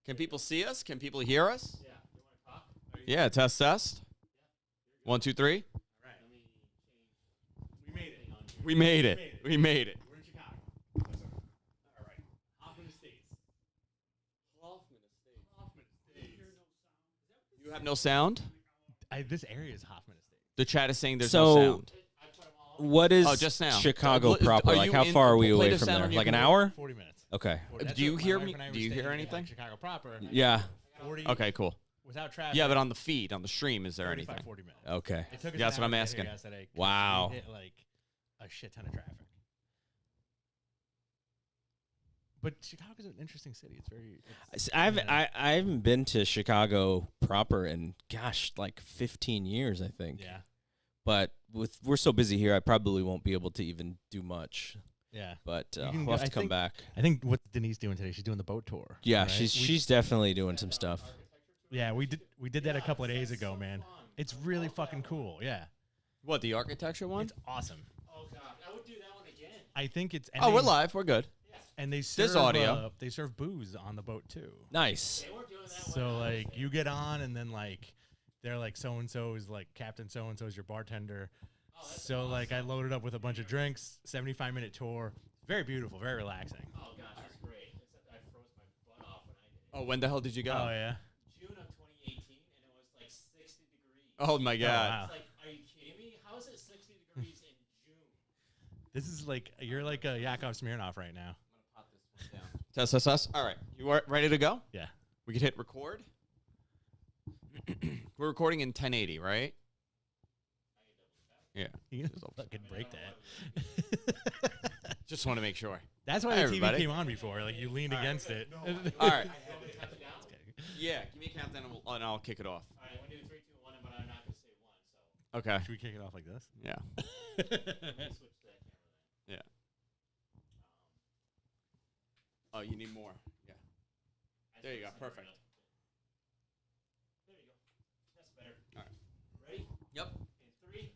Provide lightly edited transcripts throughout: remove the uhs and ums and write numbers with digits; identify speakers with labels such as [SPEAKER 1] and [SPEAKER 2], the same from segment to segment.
[SPEAKER 1] Can people see us? Can people hear us?
[SPEAKER 2] Yeah. You want to talk?
[SPEAKER 1] Yeah, test.
[SPEAKER 2] Yeah.
[SPEAKER 1] 1, 2, 3.
[SPEAKER 2] All right. Let me change. We made it.
[SPEAKER 1] We made it. We made it.
[SPEAKER 2] We're in Chicago. All right. Hoffman Estates.
[SPEAKER 1] You have no sound?
[SPEAKER 2] This area is Hoffman Estates.
[SPEAKER 1] The chat is saying there's no sound.
[SPEAKER 3] What is
[SPEAKER 1] just now.
[SPEAKER 3] Chicago proper?
[SPEAKER 1] Are
[SPEAKER 3] Like,
[SPEAKER 1] you
[SPEAKER 3] how far are we
[SPEAKER 1] play
[SPEAKER 3] away
[SPEAKER 1] the
[SPEAKER 3] from
[SPEAKER 1] sound
[SPEAKER 3] there?
[SPEAKER 1] on your
[SPEAKER 3] Like an
[SPEAKER 1] computer?
[SPEAKER 3] hour?
[SPEAKER 2] 40 minutes.
[SPEAKER 3] Okay.
[SPEAKER 1] Do you hear me? Do you hear anything?
[SPEAKER 2] Chicago proper.
[SPEAKER 3] Yeah.
[SPEAKER 2] 40.
[SPEAKER 1] Okay, cool.
[SPEAKER 2] Without traffic.
[SPEAKER 1] Yeah, but on the feed, on the stream, is there
[SPEAKER 2] 35,
[SPEAKER 1] anything?
[SPEAKER 2] 40 minutes.
[SPEAKER 3] Okay.
[SPEAKER 2] It took us
[SPEAKER 1] Yeah, that's
[SPEAKER 2] an
[SPEAKER 1] what I'm
[SPEAKER 2] hour to get
[SPEAKER 1] asking.
[SPEAKER 2] here yesterday 'cause
[SPEAKER 3] Wow.
[SPEAKER 2] we hit like a shit ton of traffic. But Chicago's an interesting city. It's very.
[SPEAKER 3] I haven't been to Chicago proper in like 15 years, I think.
[SPEAKER 2] Yeah.
[SPEAKER 3] But we're so busy here, I probably won't be able to even do much.
[SPEAKER 2] Yeah.
[SPEAKER 3] But
[SPEAKER 2] You can
[SPEAKER 3] we'll
[SPEAKER 2] go-
[SPEAKER 3] have to come back.
[SPEAKER 2] I think what Denise doing today? She's doing the boat tour.
[SPEAKER 3] Yeah,
[SPEAKER 2] right?
[SPEAKER 3] she's definitely doing some stuff.
[SPEAKER 2] Yeah, we did that a couple of days ago, man. It's really fucking cool. Yeah.
[SPEAKER 1] What, the architecture one?
[SPEAKER 2] It's awesome.
[SPEAKER 4] Oh god, I would do that one again.
[SPEAKER 2] I think it's. And
[SPEAKER 1] Oh,
[SPEAKER 2] they-
[SPEAKER 1] we're live. We're good.
[SPEAKER 2] And they serve
[SPEAKER 1] audio.
[SPEAKER 2] They serve booze on the boat too.
[SPEAKER 3] Nice.
[SPEAKER 4] They weren't doing that
[SPEAKER 2] So like you get on and then like they're like so and so is like Captain so and so is your bartender. So like I loaded up with a bunch of drinks, 75-minute tour. Very beautiful, very relaxing.
[SPEAKER 4] Oh gosh, that's great. Except I froze my butt off when I did it.
[SPEAKER 1] Oh, when the hell did you go?
[SPEAKER 2] Oh yeah.
[SPEAKER 4] June of 2018, and it was like 60 degrees.
[SPEAKER 1] Oh, my God.
[SPEAKER 2] wow.
[SPEAKER 4] It's like, are you kidding me? How is it 60 degrees in June?
[SPEAKER 2] This is like you're like a Yakov Smirnoff right now.
[SPEAKER 1] Test. All right. You are ready to go?
[SPEAKER 2] Yeah.
[SPEAKER 1] We can hit record. We're recording in 1080, right? Yeah.
[SPEAKER 2] You can fucking break that.
[SPEAKER 1] Just want to make sure.
[SPEAKER 2] That's why
[SPEAKER 1] Hi,
[SPEAKER 2] the TV
[SPEAKER 1] everybody.
[SPEAKER 2] came on before. Like you leaned against it.
[SPEAKER 1] All right. Yeah, give me a countdown and I'll kick it off.
[SPEAKER 4] All right, I'm gonna do 3, 2, 1, but I'm not gonna say 1. So
[SPEAKER 1] Okay.
[SPEAKER 2] Should we kick it off like this?
[SPEAKER 1] Yeah.
[SPEAKER 4] let me switch to that camera then.
[SPEAKER 1] Yeah. Oh, you need more. Yeah. There you go. Perfect.
[SPEAKER 4] There you go. That's better.
[SPEAKER 1] All right.
[SPEAKER 4] Ready?
[SPEAKER 1] Yep.
[SPEAKER 4] In 3, 2.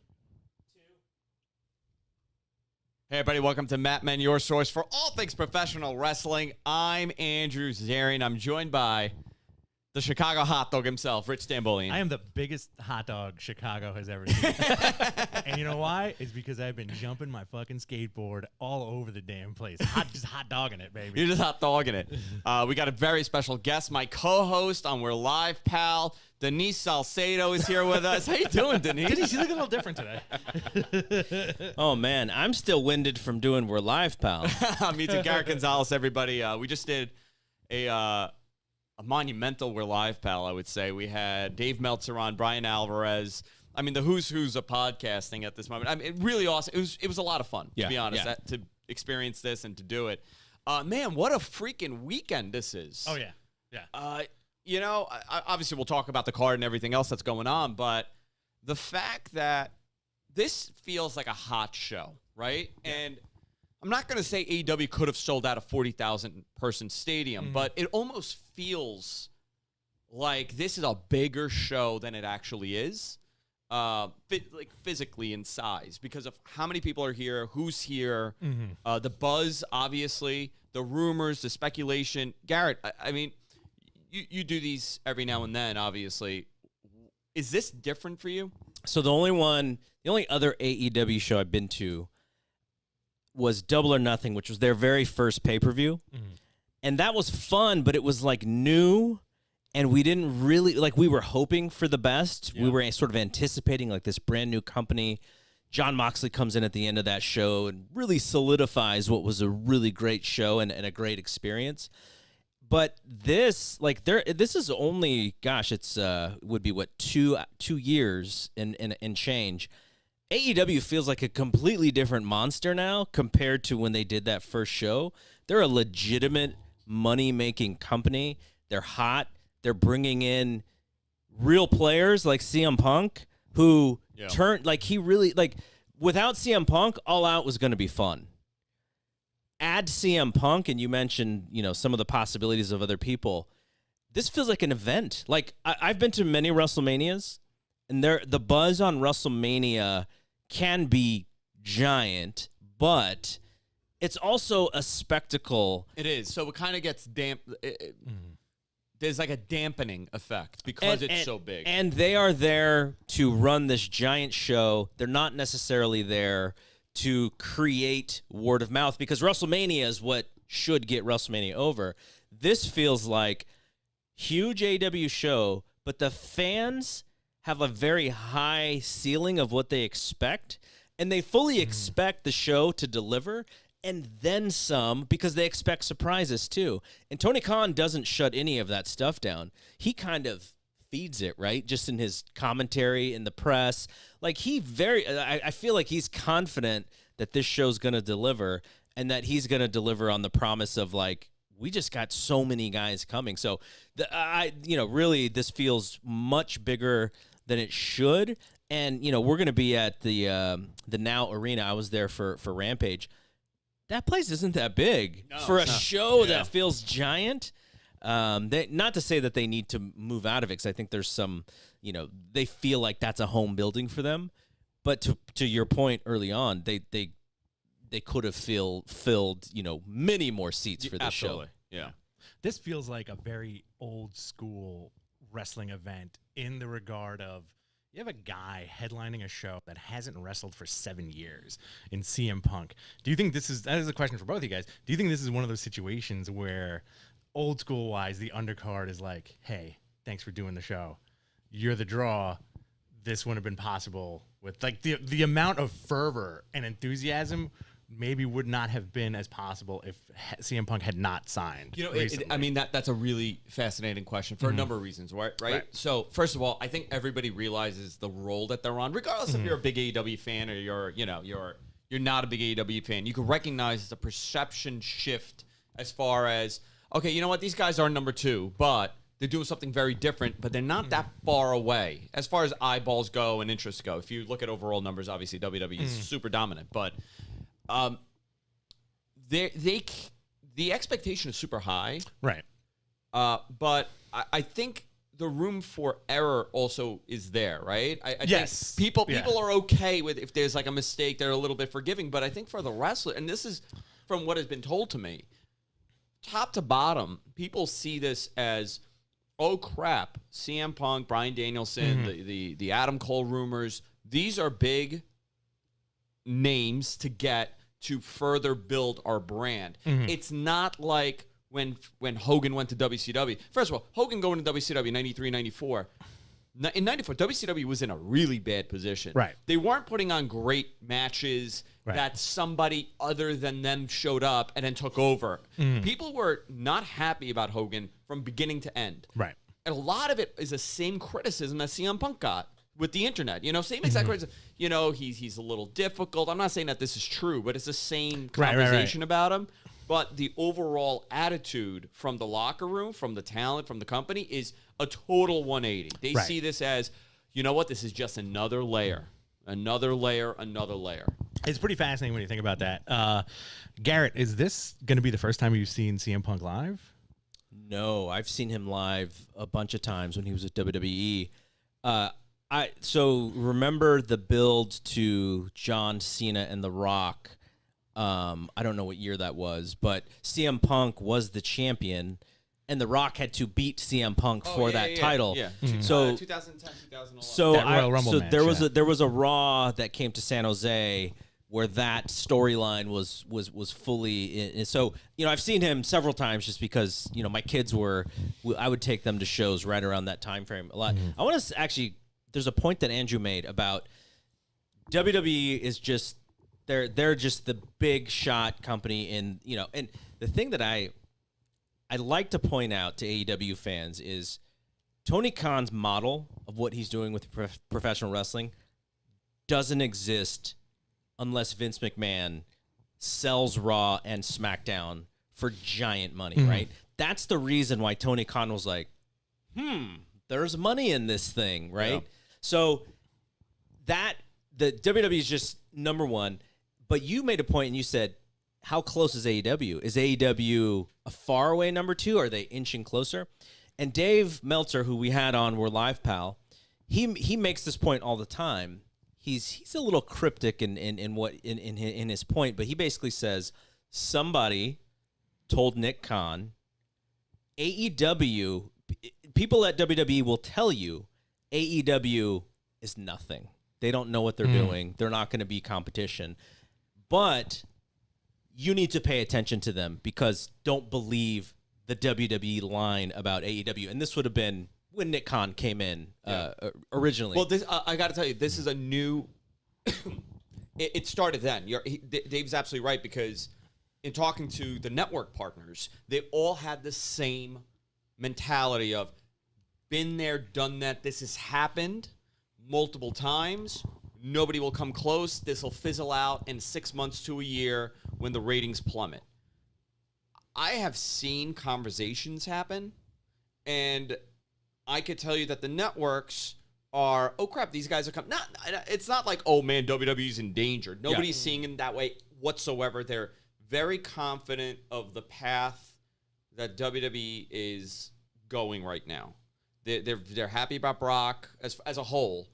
[SPEAKER 1] Hey, everybody. Welcome to Matt Men, your source for all things professional wrestling. I'm Andrew Zarian. I'm joined by the Chicago hot dog himself, Rich Stambolian.
[SPEAKER 2] I am the biggest hot dog Chicago has ever seen. And you know why? It's because I've been jumping my fucking skateboard all over the damn place. Just hot dogging it, baby.
[SPEAKER 1] You're just hot dogging it. We got a very special guest. My co-host on We're Live, pal, Denise Salcedo is here with us. How you doing, Denise?
[SPEAKER 2] Denise, you look a little different today.
[SPEAKER 3] Oh man, I'm still winded from doing We're Live, pal.
[SPEAKER 1] Me too. Garrett Gonzalez, everybody. We just did a monumental We're Live, pal, I would say. We had Dave Meltzer on, Brian Alvarez. I mean, the who's of podcasting at this moment. I mean, really awesome. It was a lot of fun, to be honest, to experience this and to do it. Man, what a freaking weekend this is.
[SPEAKER 2] Oh, yeah. Yeah.
[SPEAKER 1] You know, obviously we'll talk about the card and everything else that's going on, but the fact that this feels like a hot show, right? Yeah. And I'm not going to say AEW could have sold out a 40,000-person stadium, but it almost feels like this is a bigger show than it actually is, like physically in size, because of how many people are here, who's here, the buzz, obviously, the rumors, the speculation. Garrett, I mean, you do these every now and then, obviously. Is this different for you?
[SPEAKER 3] So the only other AEW show I've been to was Double or Nothing, which was their very first pay-per-view. And that was fun, but it was like new, and we didn't really, like, we were hoping for the best. Yeah. We were sort of anticipating like this brand new company. John Moxley comes in at the end of that show and really solidifies what was a really great show and a great experience. But this, like, this is only, gosh, it's would be what, two years and change. AEW feels like a completely different monster now compared to when they did that first show. They're a legitimate money-making company. They're hot. They're bringing in real players like CM Punk, who turned, like, he really, like, without CM Punk, All Out was going to be fun. Add CM Punk, and you mentioned, you know, some of the possibilities of other people. This feels like an event. Like, I've been to many WrestleManias, and the buzz on WrestleMania can be giant, but it's also a spectacle.
[SPEAKER 1] It is. So it kind of gets there's like a dampening effect because it's so big.
[SPEAKER 3] And they are there to run this giant show. They're not necessarily there to create word of mouth because WrestleMania is what should get WrestleMania over. This feels like huge AEW show, but the fans have a very high ceiling of what they expect, and they fully expect the show to deliver and then some because they expect surprises too. And Tony Khan doesn't shut any of that stuff down. He kind of feeds it, right? Just in his commentary in the press. Like I feel like he's confident that this show's going to deliver and that he's going to deliver on the promise of like, we just got so many guys coming. So really this feels much bigger than it should. And, we're going to be at the Now Arena. I was there for Rampage. That place isn't that big for a show that feels giant. Not to say that they need to move out of it, because I think there's some, they feel like that's a home building for them. But to your point early on, they could have filled many more seats for this show.
[SPEAKER 1] Yeah,
[SPEAKER 2] this feels like a very old school wrestling event in the regard of. You have a guy headlining a show that hasn't wrestled for 7 years in CM Punk. Do you think that is a question for both of you guys. Do you think this is one of those situations where old school wise, the undercard is like, hey, thanks for doing the show. You're the draw. This wouldn't have been possible with like the amount of fervor and enthusiasm maybe would not have been as possible if CM Punk had not signed.
[SPEAKER 1] That's a really fascinating question for a number of reasons, right? So first of all, I think everybody realizes the role that they're on, regardless if you're a big AEW fan or you're not a big AEW fan. You can recognize the perception shift as far as, okay, you know what, these guys are number 2, but they're doing something very different, but they're not that far away as far as eyeballs go and interests go. If you look at overall numbers, obviously WWE is super dominant, but the expectation is super high,
[SPEAKER 2] right?
[SPEAKER 1] But I think the room for error also is there, right? I
[SPEAKER 2] yes,
[SPEAKER 1] think people are okay with if there's like a mistake, they're a little bit forgiving. But I think for the wrestler, and this is from what has been told to me, top to bottom, people see this as, oh crap, CM Punk, Bryan Danielson, the Adam Cole rumors. These are big names to get to further build our brand. It's not like when Hogan went to WCW. First of all, Hogan going to WCW 93, 94. In 94, WCW was in a really bad position.
[SPEAKER 2] Right.
[SPEAKER 1] They weren't putting on great matches that somebody other than them showed up and then took over. People were not happy about Hogan from beginning to end.
[SPEAKER 2] Right.
[SPEAKER 1] And a lot of it is the same criticism that CM Punk got with the internet, same exact criticism. He's a little difficult. I'm not saying that this is true, but it's the same conversation about him. But the overall attitude from the locker room, from the talent, from the company is a total 180. They see this as, you know what, this is just another layer, another layer, another layer.
[SPEAKER 2] It's pretty fascinating when you think about that. Garrett, is this going to be the first time you've seen CM Punk live?
[SPEAKER 3] No, I've seen him live a bunch of times when he was at WWE. So remember the build to John Cena and The Rock. I don't know what year that was, but CM Punk was the champion, and The Rock had to beat CM Punk for that title.
[SPEAKER 1] Yeah.
[SPEAKER 3] So
[SPEAKER 1] 2010, 2011.
[SPEAKER 3] So
[SPEAKER 2] that Royal Rumble match,
[SPEAKER 3] there was a Raw that came to San Jose where that storyline was fully in. So I've seen him several times just because my kids I would take them to shows right around that time frame a lot. I want to actually. There's a point that Andrew made about WWE is just they're just the big shot company and the thing that I like to point out to AEW fans is Tony Khan's model of what he's doing with professional wrestling doesn't exist unless Vince McMahon sells Raw and SmackDown for giant money, right? That's the reason why Tony Khan was like, there's money in this thing, right? Yeah. So that the WWE is just number one. But you made a point and you said, how close is AEW? Is AEW a far away number 2? Are they inching closer? And Dave Meltzer, who we had on, we're live pal, he makes this point all the time. He's a little cryptic in his point, but he basically says somebody told Nick Khan, AEW people at WWE will tell you AEW is nothing. They don't know what they're doing. They're not going to be competition. But you need to pay attention to them because don't believe the WWE line about AEW. And this would have been when Nick Khan came in originally.
[SPEAKER 1] Well, this I got to tell you, this is a new. It started then. Dave's absolutely right because in talking to the network partners, they all had the same mentality of been there, done that. This has happened multiple times. Nobody will come close. This will fizzle out in 6 months to a year when the ratings plummet. I have seen conversations happen, and I could tell you that the networks are, oh crap, these guys are coming. It's not like, oh man, WWE's in danger. Nobody's seeing it that way whatsoever. They're very confident of the path that WWE is going right now. They're happy about Brock as a whole.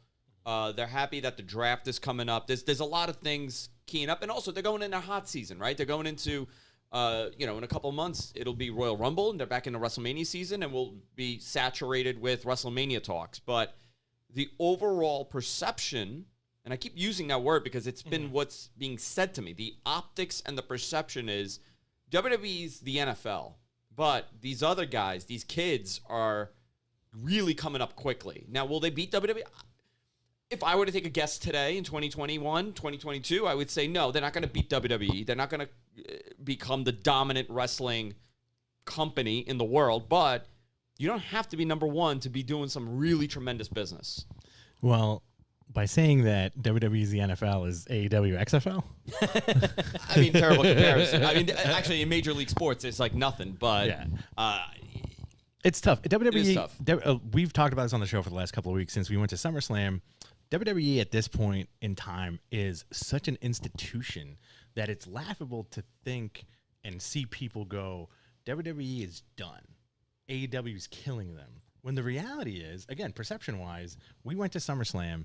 [SPEAKER 1] They're happy that the draft is coming up. There's a lot of things keying up, and also they're going into hot season, right? They're going into in a couple of months it'll be Royal Rumble, and they're back into WrestleMania season, and we'll be saturated with WrestleMania talks. But the overall perception, and I keep using that word because it's been what's being said to me, the optics and the perception is WWE's the NFL, but these other guys, these kids are really coming up quickly. Now, will they beat WWE? If I were to take a guess today in 2021, 2022, I would say no, they're not going to beat WWE. They're not going to become the dominant wrestling company in the world, but you don't have to be number one to be doing some really tremendous business.
[SPEAKER 2] Well, by saying that WWE's the NFL is AEW XFL?
[SPEAKER 1] I mean, terrible comparison. I mean, actually, in Major League Sports, it's like nothing, but
[SPEAKER 2] it's tough. WWE,
[SPEAKER 1] it is tough.
[SPEAKER 2] We've talked about this on the show for the last couple of weeks since we went to SummerSlam. WWE at this point in time is such an institution that it's laughable to think and see people go, WWE is done. AEW is killing them. When the reality is, again, perception-wise, we went to SummerSlam.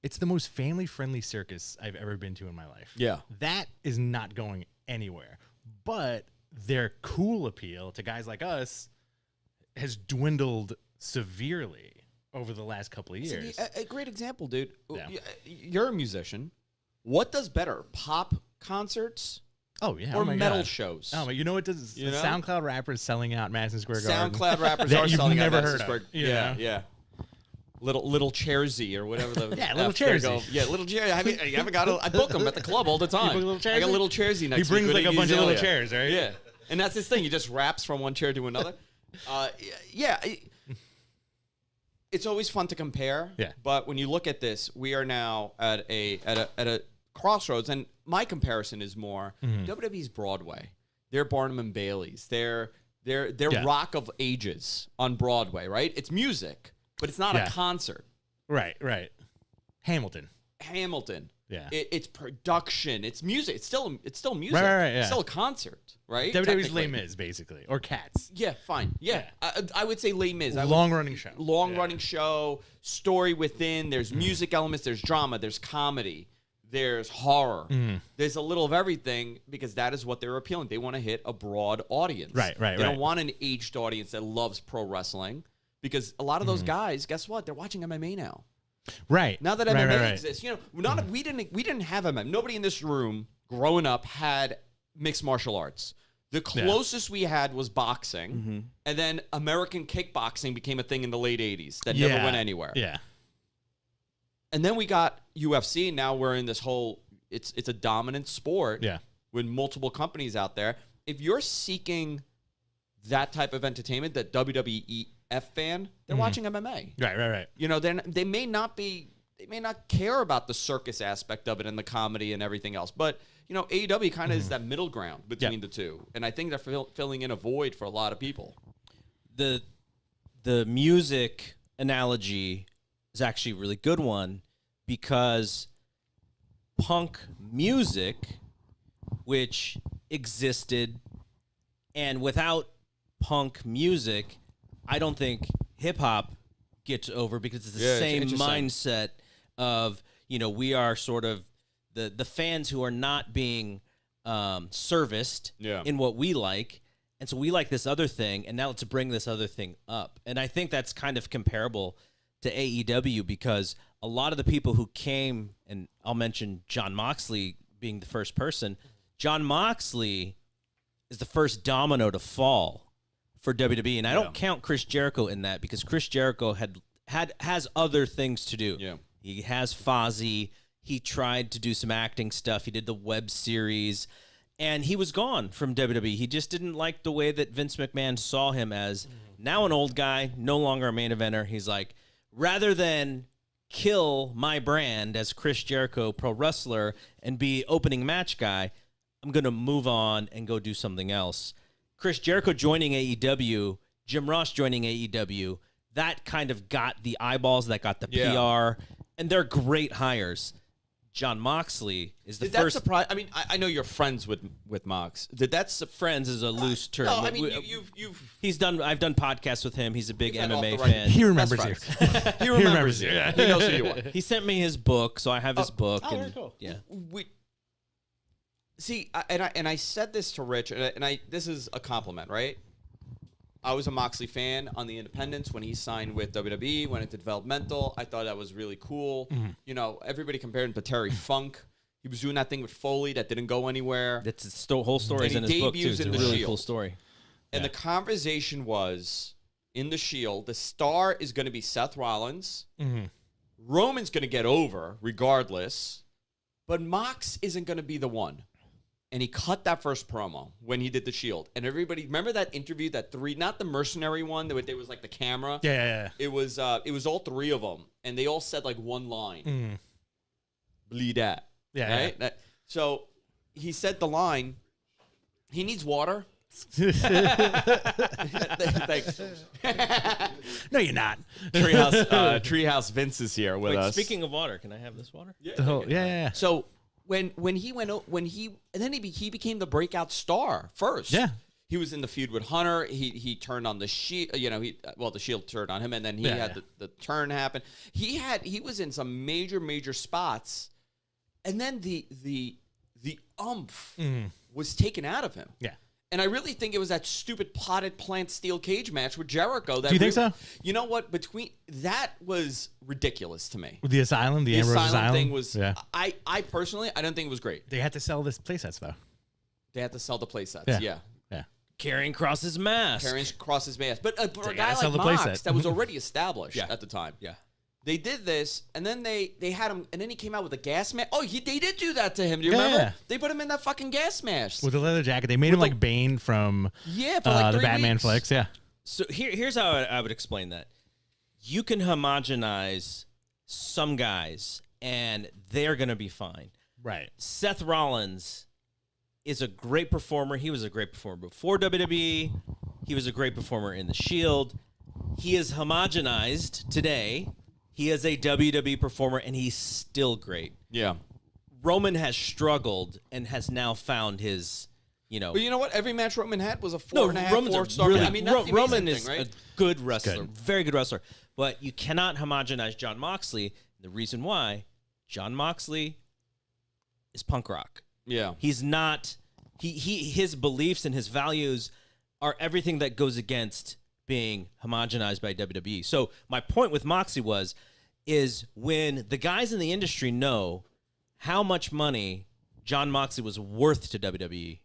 [SPEAKER 2] It's the most family-friendly circus I've ever been to in my life.
[SPEAKER 1] Yeah.
[SPEAKER 2] That is not going anywhere. But their cool appeal to guys like us has dwindled severely over the last couple of years.
[SPEAKER 1] A great example, dude.
[SPEAKER 2] Yeah.
[SPEAKER 1] You're a musician. What does better, pop concerts
[SPEAKER 2] Oh yeah,
[SPEAKER 1] or
[SPEAKER 2] oh my
[SPEAKER 1] metal
[SPEAKER 2] God.
[SPEAKER 1] shows?
[SPEAKER 2] Oh, you know what does
[SPEAKER 1] You know?
[SPEAKER 2] SoundCloud rappers selling out Madison Square Garden?
[SPEAKER 1] SoundCloud rappers
[SPEAKER 2] that
[SPEAKER 1] are
[SPEAKER 2] you've
[SPEAKER 1] selling
[SPEAKER 2] never
[SPEAKER 1] out
[SPEAKER 2] heard
[SPEAKER 1] Madison
[SPEAKER 2] of,
[SPEAKER 1] Square.
[SPEAKER 2] you
[SPEAKER 1] Yeah,
[SPEAKER 2] know?
[SPEAKER 1] yeah. Little Chairsy or whatever the
[SPEAKER 2] Yeah, Little
[SPEAKER 1] F they
[SPEAKER 2] Chairsy.
[SPEAKER 1] go. Yeah, Little Chairsy. You haven't got I book them at the club all the time.
[SPEAKER 2] book Little
[SPEAKER 1] I got
[SPEAKER 2] Chairsy?
[SPEAKER 1] Little Chairsy next.
[SPEAKER 2] He brings
[SPEAKER 1] week.
[SPEAKER 2] like a bunch of little chairs, right?
[SPEAKER 1] Yeah, and that's his thing. He just raps from one chair to another. It's always fun to compare.
[SPEAKER 2] Yeah.
[SPEAKER 1] But when you look at this, we are now at a crossroads, and my comparison is more WWE's Broadway. They're Barnum and Bailey's. They're Rock of Ages on Broadway, right? It's music, but it's not a concert.
[SPEAKER 2] Right. Hamilton.
[SPEAKER 1] Yeah. It's production. It's music. It's still music.
[SPEAKER 2] Right,
[SPEAKER 1] It's still a concert, right?
[SPEAKER 2] WWE's Les Mis, basically, or Cats.
[SPEAKER 1] Yeah, fine. Yeah. I would say Les Mis.
[SPEAKER 2] Long-running show.
[SPEAKER 1] Long-running show, story within. There's music elements. There's drama. There's comedy. There's horror. There's a little of everything because that is what they're appealing. They want to hit a broad audience.
[SPEAKER 2] Right.
[SPEAKER 1] They don't want an aged audience that loves pro wrestling because a lot of those guys, guess what? They're watching MMA now.
[SPEAKER 2] Right.
[SPEAKER 1] Now that MMA exists, we didn't have MMA. Nobody in this room growing up had mixed martial arts. The closest we had was boxing, and then American kickboxing became a thing in the late 80s that never went anywhere.
[SPEAKER 2] Yeah.
[SPEAKER 1] And then we got UFC, and now we're in this whole it's a dominant sport with multiple companies out there. If you're seeking that type of entertainment, that WWE fan, they're watching MMA.
[SPEAKER 2] Right.
[SPEAKER 1] You know, they may not care about the circus aspect of it and the comedy and everything else. But, you know, AEW kind of is that middle ground between the two. And I think they're filling in a void for a lot of people.
[SPEAKER 3] The music analogy is actually a really good one because punk music, which existed, and without punk music, I don't think hip-hop gets over because it's the same mindset of, we are sort of the fans who are not being serviced in what we like. And so we like this other thing, and now let's bring this other thing up. And I think that's kind of comparable to AEW because a lot of the people who came, and I'll mention Jon Moxley being the first person, Jon Moxley is the first domino to fall for WWE. And I don't count Chris Jericho in that because Chris Jericho has other things to do.
[SPEAKER 1] Yeah.
[SPEAKER 3] He has Fozzy. He tried to do some acting stuff. He did the web series. And he was gone from WWE. He just didn't like the way that Vince McMahon saw him as now an old guy, no longer a main eventer. He's like, rather than kill my brand as Chris Jericho, pro wrestler, and be opening match guy, I'm going to move on and go do something else. Chris Jericho joining AEW, Jim Ross joining AEW, that kind of got the eyeballs, that got the PR, and they're great hires. Jon Moxley is the
[SPEAKER 1] Did
[SPEAKER 3] first.
[SPEAKER 1] that surprise? I mean, I know you're friends with Mox. Did that
[SPEAKER 3] Friends is a loose term.
[SPEAKER 1] No, I mean you've
[SPEAKER 3] He's done. I've done podcasts with him. He's a big
[SPEAKER 1] He's like off
[SPEAKER 3] MMA
[SPEAKER 1] the right-
[SPEAKER 3] fan.
[SPEAKER 2] He remembers you.
[SPEAKER 1] he remembers you.
[SPEAKER 2] Yeah.
[SPEAKER 1] He knows who you are.
[SPEAKER 3] He sent me his book, so I have his book.
[SPEAKER 2] Oh,
[SPEAKER 3] and,
[SPEAKER 2] very cool.
[SPEAKER 3] Yeah.
[SPEAKER 1] We see, I said this to Rich, and I this is a compliment, right? I was a Moxley fan on the independents when he signed with WWE, went into developmental. I thought that was really cool. You know, everybody compared him to Terry Funk. He was doing that thing with Foley that didn't go anywhere.
[SPEAKER 3] That's the whole story is in
[SPEAKER 1] And he
[SPEAKER 3] his book too.
[SPEAKER 1] debuts
[SPEAKER 3] It's a
[SPEAKER 1] in the
[SPEAKER 3] really
[SPEAKER 1] Shield.
[SPEAKER 3] cool story.
[SPEAKER 1] And the conversation was, in the Shield, the star is going to be Seth Rollins. Roman's going to get over regardless, but Mox isn't going to be the one. And he cut that first promo when he did the Shield. And everybody, remember that interview, not the mercenary one, there was like the camera?
[SPEAKER 2] Yeah.
[SPEAKER 1] It was all three of them, and they all said like one line. Bleed that.
[SPEAKER 2] Yeah.
[SPEAKER 1] Right? So he said the line, he needs water. Like,
[SPEAKER 2] No, you're not.
[SPEAKER 1] Treehouse Vince is here with
[SPEAKER 3] Wait,
[SPEAKER 1] us.
[SPEAKER 3] speaking of water, can I have this water?
[SPEAKER 2] Yeah.
[SPEAKER 1] So when he became the breakout star first.
[SPEAKER 2] Yeah.
[SPEAKER 1] He was in the feud with Hunter. He turned on the Shield. You know, the Shield turned on him, and then he had the turn happen. He was in some major spots, and then the umph was taken out of him.
[SPEAKER 2] Yeah.
[SPEAKER 1] And I really think it was that stupid potted plant steel cage match with Jericho. That
[SPEAKER 2] Do you think so?
[SPEAKER 1] You know what? That was ridiculous to me.
[SPEAKER 2] With the Asylum, the Ambrose Asylum
[SPEAKER 1] thing was.
[SPEAKER 2] Yeah.
[SPEAKER 1] I personally, I don't think it was great.
[SPEAKER 2] They had to sell this playsets though.
[SPEAKER 1] They had to sell the playsets.
[SPEAKER 2] Yeah.
[SPEAKER 3] Carrying Cross's mask.
[SPEAKER 1] Carrying Cross's mask. But for a guy
[SPEAKER 2] gotta sell
[SPEAKER 1] like
[SPEAKER 2] the
[SPEAKER 1] Mox,
[SPEAKER 2] playset.
[SPEAKER 1] that was already established
[SPEAKER 3] Yeah.
[SPEAKER 1] at the time.
[SPEAKER 3] Yeah.
[SPEAKER 1] They did this, and then they had him, and then he came out with a gas mask. Oh, they did do that to him. Do you remember?
[SPEAKER 2] Yeah.
[SPEAKER 1] They put him in that fucking gas mask.
[SPEAKER 2] With the leather jacket, they made him like Bane from
[SPEAKER 1] For like
[SPEAKER 2] the
[SPEAKER 1] 3
[SPEAKER 2] Batman
[SPEAKER 1] weeks.
[SPEAKER 2] flicks. Yeah.
[SPEAKER 3] So here's how I would explain that. You can homogenize some guys, and they're going to be fine.
[SPEAKER 2] Right.
[SPEAKER 3] Seth Rollins is a great performer. He was a great performer before WWE. He was a great performer in the Shield. He is homogenized today. He is a WWE performer, and he's still great.
[SPEAKER 1] Yeah.
[SPEAKER 3] Roman has struggled and has now found his,
[SPEAKER 1] But you know what? Every match Roman had was a 4.5,
[SPEAKER 3] Roman's
[SPEAKER 1] 4-star.
[SPEAKER 3] really,
[SPEAKER 1] I mean, that's the
[SPEAKER 3] Roman
[SPEAKER 1] amazing
[SPEAKER 3] is
[SPEAKER 1] thing, right?
[SPEAKER 3] a good wrestler,
[SPEAKER 2] Good.
[SPEAKER 3] very good wrestler. But you cannot homogenize Jon Moxley. The reason why, Jon Moxley is punk rock.
[SPEAKER 1] Yeah.
[SPEAKER 3] He's not. His beliefs and his values are everything that goes against being homogenized by WWE. So my point with Moxley is when the guys in the industry know how much money Jon Moxley was worth to WWE,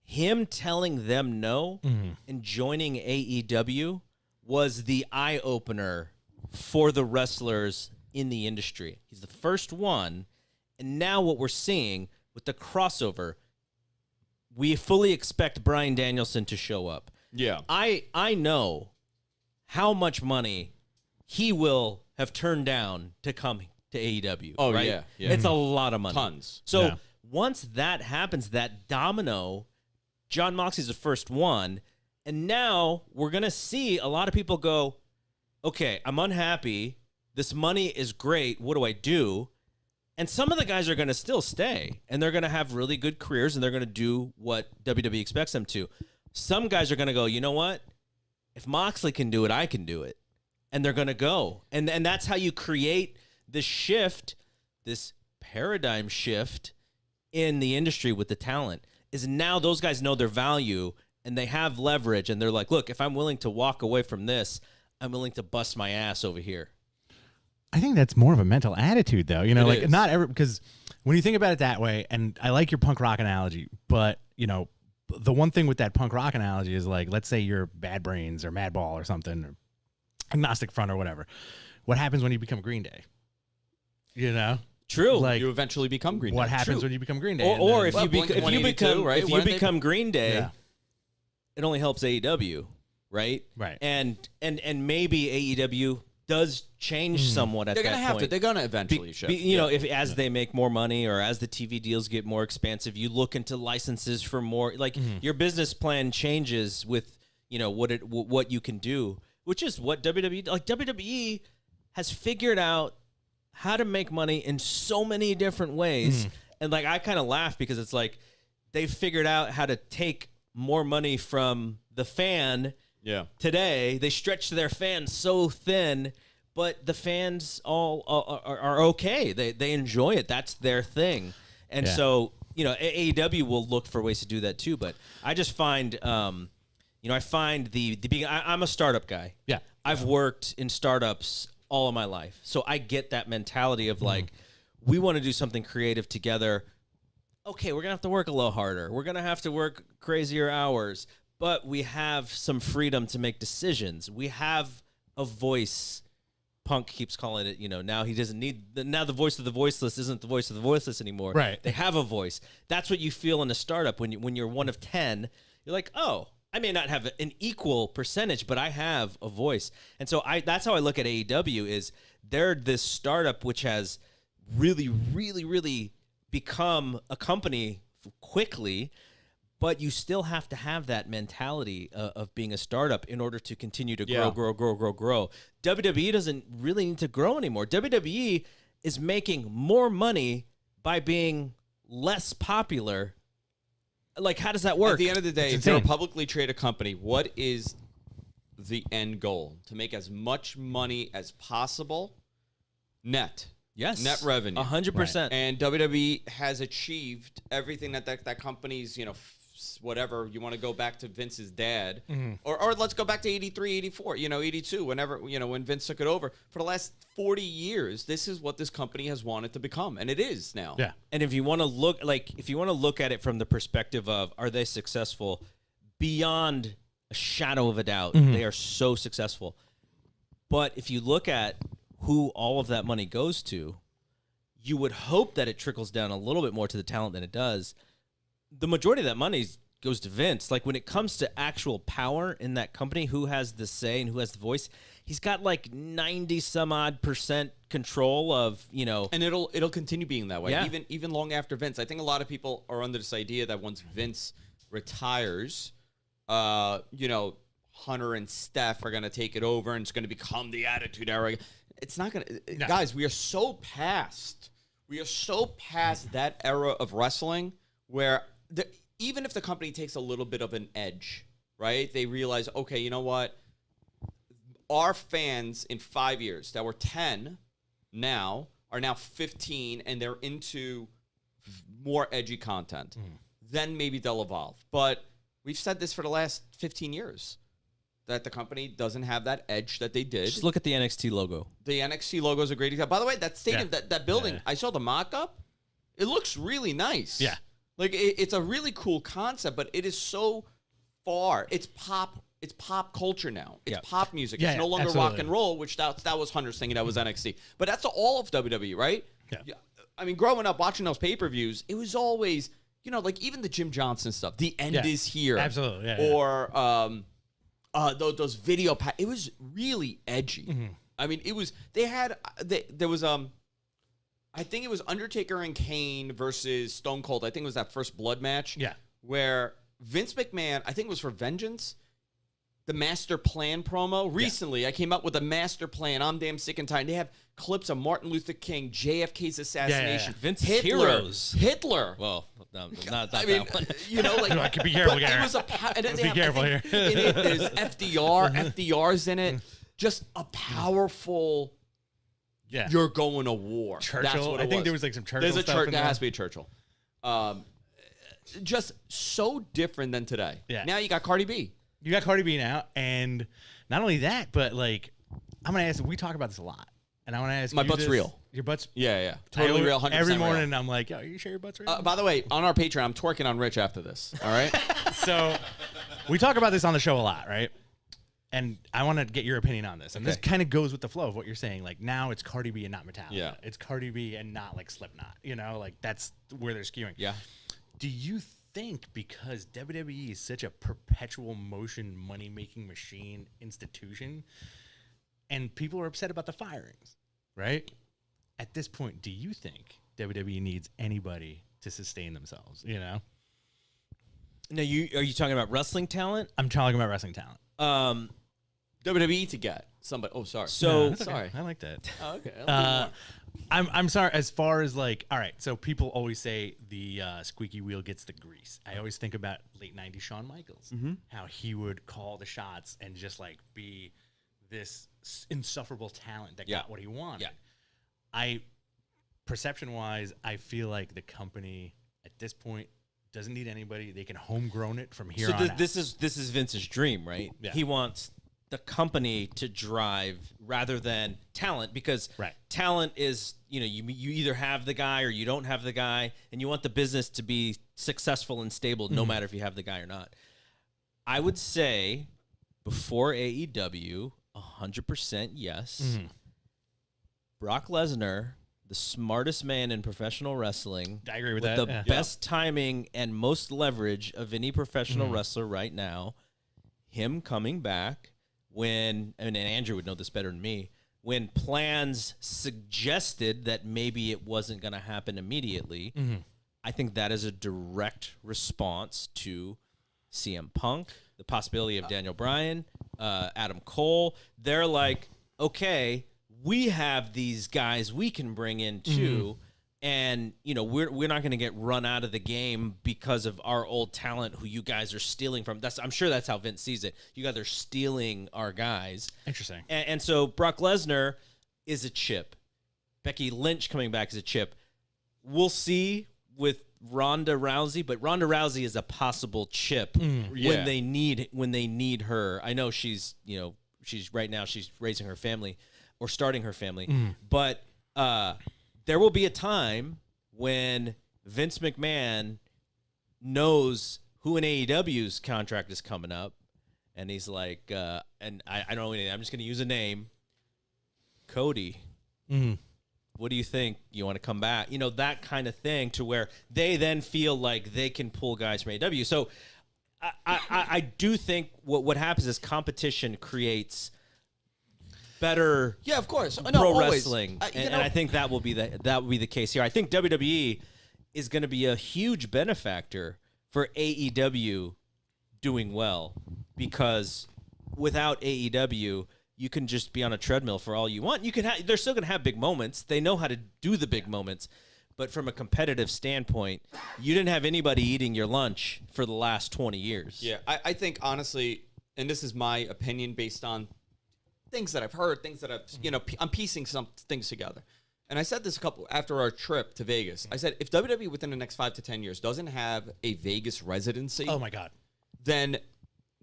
[SPEAKER 3] him telling them no and joining AEW was the eye-opener for the wrestlers in the industry. He's the first one, and now what we're seeing with the crossover, we fully expect Bryan Danielson to show up.
[SPEAKER 1] Yeah.
[SPEAKER 3] I know how much money he will have turned down to come to AEW.
[SPEAKER 1] Oh,
[SPEAKER 3] right?
[SPEAKER 1] yeah.
[SPEAKER 3] It's a lot of money.
[SPEAKER 1] Tons.
[SPEAKER 3] So
[SPEAKER 2] Yeah.
[SPEAKER 3] once that happens, that domino, Jon Moxley's the first one, and now we're going to see a lot of people go, okay, I'm unhappy. This money is great. What do I do? And some of the guys are going to still stay, and they're going to have really good careers, and they're going to do what WWE expects them to. Some guys are going to go, you know what? If Moxley can do it, I can do it. And they're going to go. And that's how you create this shift, this paradigm shift in the industry with the talent, is now those guys know their value, and they have leverage, and they're like, look, if I'm willing to walk away from this, I'm willing to bust my ass over here.
[SPEAKER 2] I think that's more of a mental attitude, though. You know,
[SPEAKER 1] It is.
[SPEAKER 2] not every, because when you think about it that way, and I like your punk rock analogy, but, you know, the one thing with that punk rock analogy is like, let's say you're Bad Brains or Madball or something, or Agnostic Front or whatever. What happens when you become Green Day? You know?
[SPEAKER 3] True.
[SPEAKER 2] Like,
[SPEAKER 1] You eventually become Green Day.
[SPEAKER 2] what happens
[SPEAKER 1] True.
[SPEAKER 2] when you become Green Day?
[SPEAKER 3] Or
[SPEAKER 2] And
[SPEAKER 3] if
[SPEAKER 2] then-
[SPEAKER 3] you
[SPEAKER 1] Well,
[SPEAKER 3] become
[SPEAKER 1] Blink-182, right?
[SPEAKER 3] if you
[SPEAKER 1] Weren't they-
[SPEAKER 3] become Green Day,
[SPEAKER 2] Yeah.
[SPEAKER 3] it only helps AEW, right?
[SPEAKER 2] Right.
[SPEAKER 3] And maybe AEW does change somewhat at
[SPEAKER 1] They're
[SPEAKER 3] that
[SPEAKER 1] gonna have
[SPEAKER 3] point.
[SPEAKER 1] to. They're gonna eventually shift.
[SPEAKER 3] You know, if as they make more money or as the TV deals get more expansive, you look into licenses for more. Like your business plan changes with what you can do, which is what WWE has figured out how to make money in so many different ways. And like I kind of laugh because it's like they've figured out how to take more money from the fan.
[SPEAKER 1] Yeah.
[SPEAKER 3] Today, they stretch their fans so thin, but the fans all are okay. They enjoy it. That's their thing. And
[SPEAKER 2] Yeah.
[SPEAKER 3] so, AEW will look for ways to do that too. But I just find, I find the being. I'm a startup guy.
[SPEAKER 2] Yeah.
[SPEAKER 3] I've worked in startups all of my life, so I get that mentality of like, we want to do something creative together. Okay, we're gonna have to work a little harder. We're gonna have to work crazier hours. But we have some freedom to make decisions. We have a voice. Punk keeps calling it, now he doesn't need, now the voice of the voiceless isn't the voice of the voiceless anymore.
[SPEAKER 2] Right.
[SPEAKER 3] They have a voice. That's what you feel in a startup when you're one of 10. You're like, oh, I may not have an equal percentage, but I have a voice. And so that's how I look at AEW is they're this startup which has really, really, really become a company quickly. But you still have to have that mentality of being a startup in order to continue to grow. WWE doesn't really need to grow anymore. WWE is making more money by being less popular. Like, how does that work?
[SPEAKER 1] At the end of the day,
[SPEAKER 2] It's
[SPEAKER 1] if you're a
[SPEAKER 2] insane.
[SPEAKER 1] publicly traded company, what is the end goal? To make as much money as possible net.
[SPEAKER 3] Yes.
[SPEAKER 1] Net revenue.
[SPEAKER 3] 100%.
[SPEAKER 1] And WWE has achieved everything that company's, whatever, you want to go back to Vince's dad, or let's go back to 83, 84, 82, whenever, when Vince took it over. For the last 40 years, this is what this company has wanted to become, and it is now.
[SPEAKER 2] Yeah.
[SPEAKER 3] And if you want to look at it from the perspective of are they successful, beyond a shadow of a doubt, they are so successful. But if you look at who all of that money goes to, you would hope that it trickles down a little bit more to the talent than it does. The majority of that money goes to Vince. Like when it comes to actual power in that company, who has the say and who has the voice, he's got like 90 some odd percent control of,
[SPEAKER 1] And it'll continue being that way,
[SPEAKER 3] Yeah.
[SPEAKER 1] even long after Vince. I think a lot of people are under this idea that once Vince retires, Hunter and Steph are going to take it over and it's going to become the Attitude Era. It's not going to...
[SPEAKER 2] No.
[SPEAKER 1] Guys, we are so past that era of wrestling where even if the company takes a little bit of an edge, right? They realize, okay, you know what? Our fans in 5 years that were 10 now are now 15 and they're into more edgy content. Then maybe they'll evolve. But we've said this for the last 15 years, that the company doesn't have that edge that they did.
[SPEAKER 3] just look at the NXT logo.
[SPEAKER 1] The NXT logo is a great example. By the way, that stadium,
[SPEAKER 2] Yeah.
[SPEAKER 1] that building,
[SPEAKER 2] Yeah.
[SPEAKER 1] I saw the mock-up. It looks really nice.
[SPEAKER 2] Yeah.
[SPEAKER 1] Like, it's a really cool concept, but it is so far. It's pop culture now. It's
[SPEAKER 3] Yeah.
[SPEAKER 1] pop music.
[SPEAKER 2] Yeah,
[SPEAKER 1] it's no
[SPEAKER 2] yeah,
[SPEAKER 1] longer
[SPEAKER 2] absolutely.
[SPEAKER 1] rock and roll, which that was Hunter's thing, and that was NXT. But that's all of WWE, right?
[SPEAKER 2] Yeah.
[SPEAKER 1] I mean, growing up, watching those pay-per-views, it was always, like even the Jim Johnson stuff. The end
[SPEAKER 2] Yeah.
[SPEAKER 1] is here.
[SPEAKER 2] Absolutely, yeah,
[SPEAKER 1] Or those video it was really edgy. I mean, it was there was I think it was Undertaker and Kane versus Stone Cold. I think it was that first blood match.
[SPEAKER 2] Yeah.
[SPEAKER 1] Where Vince McMahon, I think it was for Vengeance, the master plan promo. Recently, I came up with a master plan. I'm damn sick and tired. They have clips of Martin Luther King, JFK's assassination.
[SPEAKER 3] Vince's
[SPEAKER 1] Hitler.
[SPEAKER 3] heroes.
[SPEAKER 1] Hitler.
[SPEAKER 3] Well, not
[SPEAKER 1] I mean,
[SPEAKER 3] that one.
[SPEAKER 1] like
[SPEAKER 2] Be careful,
[SPEAKER 1] but
[SPEAKER 2] Garrett.
[SPEAKER 1] it was and then they
[SPEAKER 2] Be
[SPEAKER 1] have,
[SPEAKER 2] careful
[SPEAKER 1] I think
[SPEAKER 2] here.
[SPEAKER 1] in it, there's FDR's in it. Just a powerful.
[SPEAKER 2] Yeah.
[SPEAKER 1] You're going to war.
[SPEAKER 2] Churchill.
[SPEAKER 1] That's what
[SPEAKER 2] I
[SPEAKER 1] it
[SPEAKER 2] think
[SPEAKER 1] was.
[SPEAKER 2] there was like some Churchill
[SPEAKER 1] There's a
[SPEAKER 2] stuff
[SPEAKER 1] church.
[SPEAKER 2] in
[SPEAKER 1] There
[SPEAKER 2] there.
[SPEAKER 1] has to be a Churchill. just so different than today.
[SPEAKER 2] Yeah.
[SPEAKER 1] Now you got Cardi B.
[SPEAKER 2] You got Cardi B now, and not only that, but like, I'm gonna ask. We talk about this a lot, and I want to ask.
[SPEAKER 1] My
[SPEAKER 2] you
[SPEAKER 1] butt's
[SPEAKER 2] this.
[SPEAKER 1] real.
[SPEAKER 2] Your butt's
[SPEAKER 1] Yeah. Totally real. 100%
[SPEAKER 2] Every
[SPEAKER 1] real.
[SPEAKER 2] morning, I'm like, yo, are you sure your butt's real?
[SPEAKER 1] By the way, on our Patreon, I'm twerking on Rich after this. All right.
[SPEAKER 2] So, we talk about this on the show a lot, right? And I want to get your opinion on this. And this kind of goes with the flow of what you're saying. Like, now it's Cardi B and not Metallica.
[SPEAKER 1] Yeah.
[SPEAKER 2] It's Cardi B and not like Slipknot. You know, like that's where they're skewing.
[SPEAKER 1] Yeah.
[SPEAKER 2] Do you think because WWE is such a perpetual motion money-making machine institution and people are upset about the firings, right? At this point, do you think WWE needs anybody to sustain themselves, you know?
[SPEAKER 3] Now, are you talking about wrestling talent?
[SPEAKER 2] I'm talking about wrestling talent.
[SPEAKER 1] WWE to get somebody. Oh, sorry.
[SPEAKER 3] So
[SPEAKER 2] No, that's okay.
[SPEAKER 1] sorry.
[SPEAKER 2] I like that.
[SPEAKER 1] Oh, okay.
[SPEAKER 2] I'm sorry. As far as like, all right. So people always say the squeaky wheel gets the grease. I always think about late '90s Shawn Michaels, how he would call the shots and just like be this insufferable talent that got what he wanted.
[SPEAKER 3] Yeah.
[SPEAKER 2] Perception wise, I feel like the company at this point doesn't need anybody. They can homegrown it from here on out.
[SPEAKER 3] This is Vince's dream, right?
[SPEAKER 2] Yeah.
[SPEAKER 3] He wants the company to drive rather than talent, because talent is, you either have the guy or you don't have the guy, and you want the business to be successful and stable no matter if you have the guy or not. I would say before AEW, 100% yes. Brock Lesnar, the smartest man in professional wrestling,
[SPEAKER 2] I agree with
[SPEAKER 3] with
[SPEAKER 2] that.
[SPEAKER 3] the best timing and most leverage of any professional wrestler right now, him coming back when, and Andrew would know this better than me, when plans suggested that maybe it wasn't going to happen immediately, I think that is a direct response to CM Punk, the possibility of Daniel Bryan, Adam Cole. They're like, okay, we have these guys we can bring in too, and we're not going to get run out of the game because of our old talent who you guys are stealing from. I'm sure that's how Vince sees it. You guys are stealing our guys.
[SPEAKER 2] Interesting.
[SPEAKER 3] And so Brock Lesnar is a chip. Becky Lynch coming back is a chip. We'll see with Ronda Rousey, but Ronda Rousey is a possible chip when they need her. I know she's right now she's raising her family or starting her family, but there will be a time when Vince McMahon knows who in AEW's contract is coming up, and he's like, and I don't know anything. I'm just going to use a name, Cody. What do you think? You want to come back? That kind of thing, to where they then feel like they can pull guys from AEW. So I do think what happens is competition creates better,
[SPEAKER 1] of course,
[SPEAKER 3] pro wrestling, and I think that will be the case here. I think WWE is going to be a huge benefactor for AEW doing well, because without AEW, you can just be on a treadmill for all you want. They're still going to have big moments. They know how to do the big moments, but from a competitive standpoint, you didn't have anybody eating your lunch for the last 20 years.
[SPEAKER 1] Yeah, I think honestly, and this is my opinion based on things that I've heard, things that I've, I'm piecing some things together. And I said this after our trip to Vegas. I said, if WWE within the next 5 to 10 years doesn't have a Vegas residency,
[SPEAKER 2] Oh my God.
[SPEAKER 1] then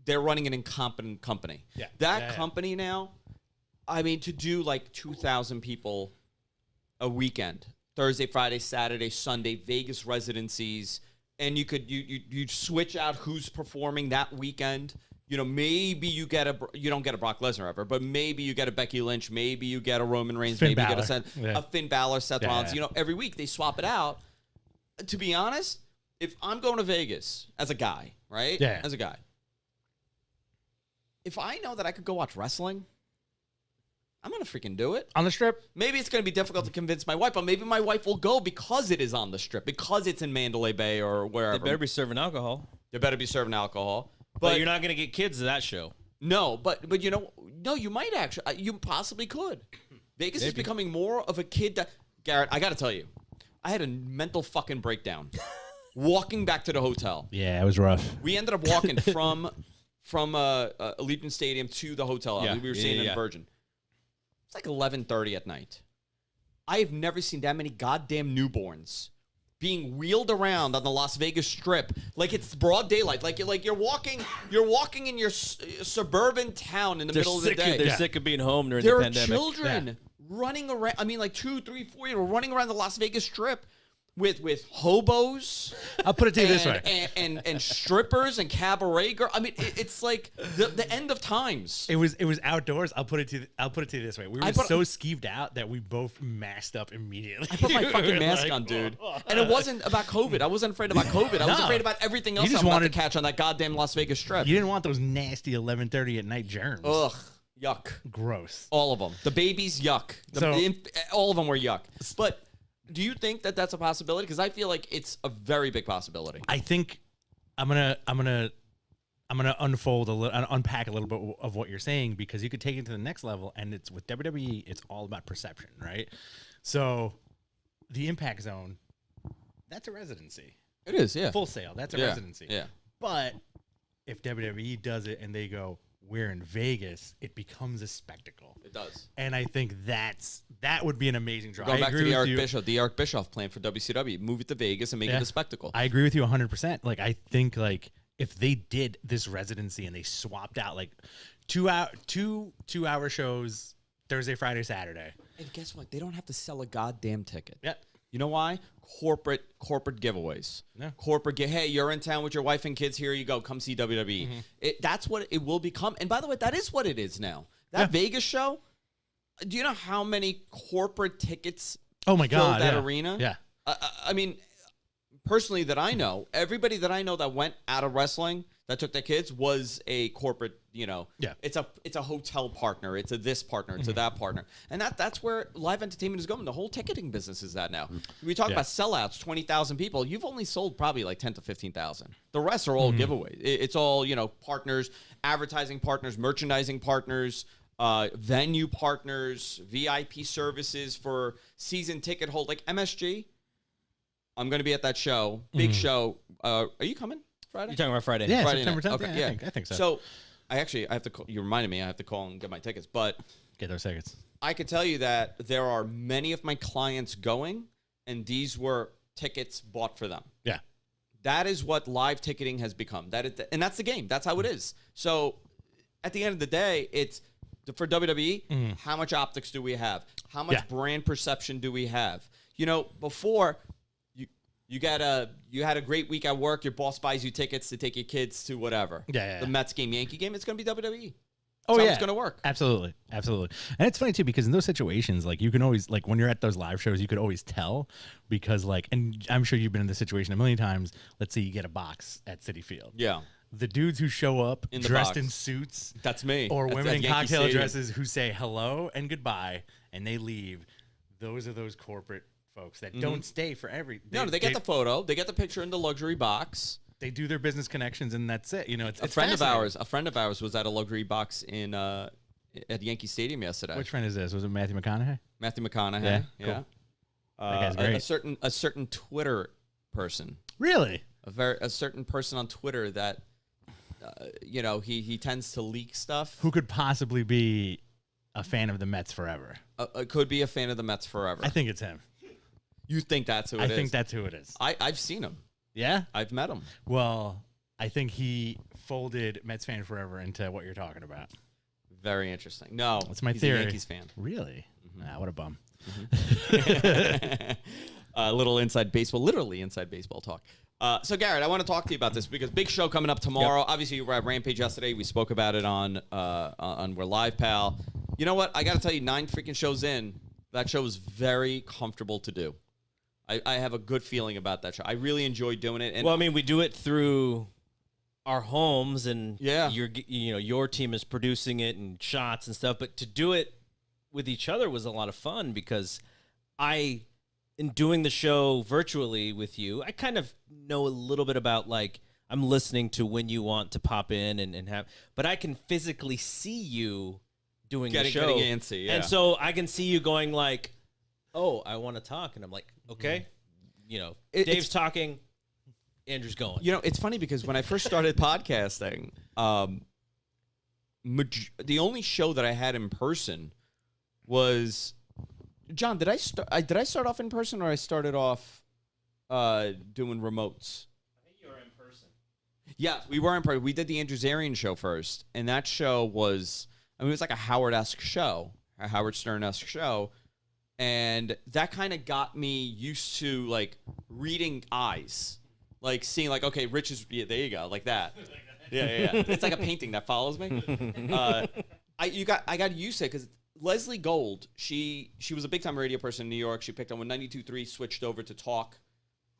[SPEAKER 1] they're running an incompetent company.
[SPEAKER 2] Yeah.
[SPEAKER 1] That company now, I mean, to do like 2,000 people a weekend, Thursday, Friday, Saturday, Sunday, Vegas residencies, and you switch out who's performing that weekend. Maybe you don't get a Brock Lesnar ever, but maybe you get a Becky Lynch, maybe you get a Roman Reigns, maybe you get a Finn Balor, Seth Rollins. Every week they swap it out. To be honest, if I'm going to Vegas as a guy, right?
[SPEAKER 2] Yeah.
[SPEAKER 1] As a guy, if I know that I could go watch wrestling, I'm going to freaking do it.
[SPEAKER 2] On the Strip?
[SPEAKER 1] Maybe it's going to be difficult to convince my wife, but maybe my wife will go because it is on the Strip, because it's in Mandalay Bay or wherever.
[SPEAKER 3] They better be serving alcohol.
[SPEAKER 1] They better be serving alcohol.
[SPEAKER 3] But you're not going to get kids to that show.
[SPEAKER 1] No, but no, you might actually. You possibly could. Vegas is becoming more of a kid that, Garrett, I got to tell you, I had a mental fucking breakdown walking back to the hotel.
[SPEAKER 2] Yeah, it was rough.
[SPEAKER 1] We ended up walking from Allegiant Stadium to the hotel.
[SPEAKER 3] Yeah.
[SPEAKER 1] We were staying in Virgin. It's like 11:30 at night. I have never seen that many goddamn newborns being wheeled around on the Las Vegas Strip like it's broad daylight, like you're walking in your suburban town in the middle of the day.
[SPEAKER 3] They're sick of being home during
[SPEAKER 1] There
[SPEAKER 3] the
[SPEAKER 1] are
[SPEAKER 3] pandemic.
[SPEAKER 1] children running around. I mean, like 2, 3, 4 year olds running around the Las Vegas Strip with hobos.
[SPEAKER 2] I'll put it to you this way.
[SPEAKER 1] And strippers and cabaret girls. I mean, it's like the end of times.
[SPEAKER 2] It was outdoors. I'll put it to you this way. We were so skeeved out that we both masked up immediately.
[SPEAKER 1] I put my fucking mask on, dude. And it wasn't about COVID. I wasn't afraid about COVID. I was afraid about everything else I'm about to catch on that goddamn Las Vegas Strip.
[SPEAKER 2] You didn't want those nasty 11:30 at night germs.
[SPEAKER 1] Ugh. Yuck.
[SPEAKER 2] Gross.
[SPEAKER 1] All of them. The babies, yuck. All of them were yuck. But do you think that that's a possibility? Because I feel like it's a very big possibility.
[SPEAKER 2] I think I'm gonna unfold unpack a little bit of what you're saying, because you could take it to the next level, and it's with WWE, it's all about perception, right? So the Impact Zone, that's a residency.
[SPEAKER 1] It is, yeah.
[SPEAKER 2] Full Sail, that's a residency.
[SPEAKER 1] Yeah.
[SPEAKER 2] But if WWE does it and they go, we're in Vegas, it becomes a spectacle.
[SPEAKER 1] It does.
[SPEAKER 2] And I think that would be an amazing draw.
[SPEAKER 1] Going back to the Eric Bischoff plan for WCW, move it to Vegas and make it a spectacle.
[SPEAKER 2] I agree with you 100%. Like, I think, like, if they did this residency and they swapped out like 2 hour shows Thursday, Friday, Saturday.
[SPEAKER 1] And guess what? They don't have to sell a goddamn ticket.
[SPEAKER 2] Yeah.
[SPEAKER 1] You know why? Corporate giveaways.
[SPEAKER 2] Yeah.
[SPEAKER 1] Hey, you're in town with your wife and kids. Here you go. Come see WWE. That's what it will become. And by the way, that is what it is now. That Vegas show. Do you know how many corporate tickets?
[SPEAKER 2] Oh my God!
[SPEAKER 1] Filled that arena.
[SPEAKER 2] Yeah.
[SPEAKER 1] I mean, personally, that I know, everybody that I know that went out of wrestling that took their kids was a corporate. You know, it's a hotel partner, it's a this partner, it's a that partner, and that's where live entertainment is going. The whole ticketing business is that now. We talk about sellouts, 20,000 people. You've only sold probably like 10 to 15,000. The rest are all giveaways. It's all partners, advertising partners, merchandising partners, venue partners, VIP services for season ticket hold, like MSG. I'm going to be at that show, big show. Are you coming Friday?
[SPEAKER 3] You're talking about Friday?
[SPEAKER 2] Yeah,
[SPEAKER 1] Friday
[SPEAKER 2] September 10th.
[SPEAKER 1] Okay,
[SPEAKER 2] yeah, I think so.
[SPEAKER 1] So I have to call, you reminded me, I have to call and get my tickets, but
[SPEAKER 2] Get those tickets.
[SPEAKER 1] I could tell you that there are many of my clients going, and these were tickets bought for them.
[SPEAKER 2] Yeah.
[SPEAKER 1] That is what live ticketing has become. And that's the game. That's how it is. So at the end of the day, it's for WWE, how much optics do we have? How much brand perception do we have? You know, before you had a great week at work, your boss buys you tickets to take your kids to whatever.
[SPEAKER 2] Yeah.
[SPEAKER 1] The Mets game, Yankee game, it's going to be WWE.
[SPEAKER 2] That's
[SPEAKER 1] how it's going to work.
[SPEAKER 2] Absolutely. And it's funny, too, because in those situations, like, you can always, like, when you're at those live shows, you could always tell, because, like, and I'm sure you've been in this situation a million times. Let's say you get a box at Citi Field.
[SPEAKER 1] Yeah.
[SPEAKER 2] The dudes who show up dressed in suits.
[SPEAKER 1] That's me.
[SPEAKER 2] Or
[SPEAKER 1] That's
[SPEAKER 2] women in
[SPEAKER 1] Yankee
[SPEAKER 2] cocktail
[SPEAKER 1] Stadium.
[SPEAKER 2] dresses who say hello and goodbye, and they leave. Those are those corporate folks that don't stay for
[SPEAKER 1] No, they get the photo. They get the picture in the luxury box.
[SPEAKER 2] They do their business connections, and that's it. You know, it's
[SPEAKER 1] A friend of ours was at a luxury box at Yankee Stadium yesterday.
[SPEAKER 2] Which friend is this? Was it Matthew McConaughey?
[SPEAKER 1] Matthew McConaughey.
[SPEAKER 2] Yeah,
[SPEAKER 1] Yeah.
[SPEAKER 2] cool. That guy's great.
[SPEAKER 1] A certain Twitter person.
[SPEAKER 2] Really?
[SPEAKER 1] A certain person on Twitter that he tends to leak stuff.
[SPEAKER 2] Who could possibly be a fan of the Mets forever?
[SPEAKER 1] Could be a fan of the Mets forever.
[SPEAKER 2] I think it's him.
[SPEAKER 1] You think that's who it is?
[SPEAKER 2] I think that's who it is.
[SPEAKER 1] I've seen him.
[SPEAKER 2] Yeah?
[SPEAKER 1] I've met him.
[SPEAKER 2] Well, I think he folded Mets fan forever into what you're talking about.
[SPEAKER 1] Very interesting. No,
[SPEAKER 2] that's my
[SPEAKER 1] he's
[SPEAKER 2] theory.
[SPEAKER 1] A Yankees fan.
[SPEAKER 2] Really? What a bum.
[SPEAKER 1] A little inside baseball, literally inside baseball talk. So Garrett, I want to talk to you about this because big show coming up tomorrow. Yep. Obviously, you were at Rampage yesterday. We spoke about it on We're Live, pal. You know what? I got to tell you, 9 freaking shows in, that show was very comfortable to do. I have a good feeling about that show. I really enjoyed doing it. And
[SPEAKER 3] well, I mean, we do it through our homes, and your team is producing it and shots and stuff. But to do it with each other was a lot of fun because in doing the show virtually with you, I kind of know a little bit about, like, I'm listening to when you want to pop in and have, but I can physically see you doing the show.
[SPEAKER 1] Getting antsy, yeah.
[SPEAKER 3] And so I can see you going like, oh, I want to talk. And I'm like, okay, Dave's talking, Andrew's going.
[SPEAKER 1] You know, it's funny because when I first started podcasting, the only show that I had in person was, John, did I start off in person or I started off doing remotes.
[SPEAKER 4] I think you were in person.
[SPEAKER 1] Yeah, we were in person. We did the Andrew Zarian show first, and that show was, I mean, it was like a Howard-esque show, a Howard Stern-esque show, and that kind of got me used to, like, reading eyes. Like, seeing, like, okay, Rich is, yeah, there you go, like that. Yeah. It's like a painting that follows me. I got used to it because Leslie Gold, she was a big-time radio person in New York. She picked on when 92.3 switched over to Talk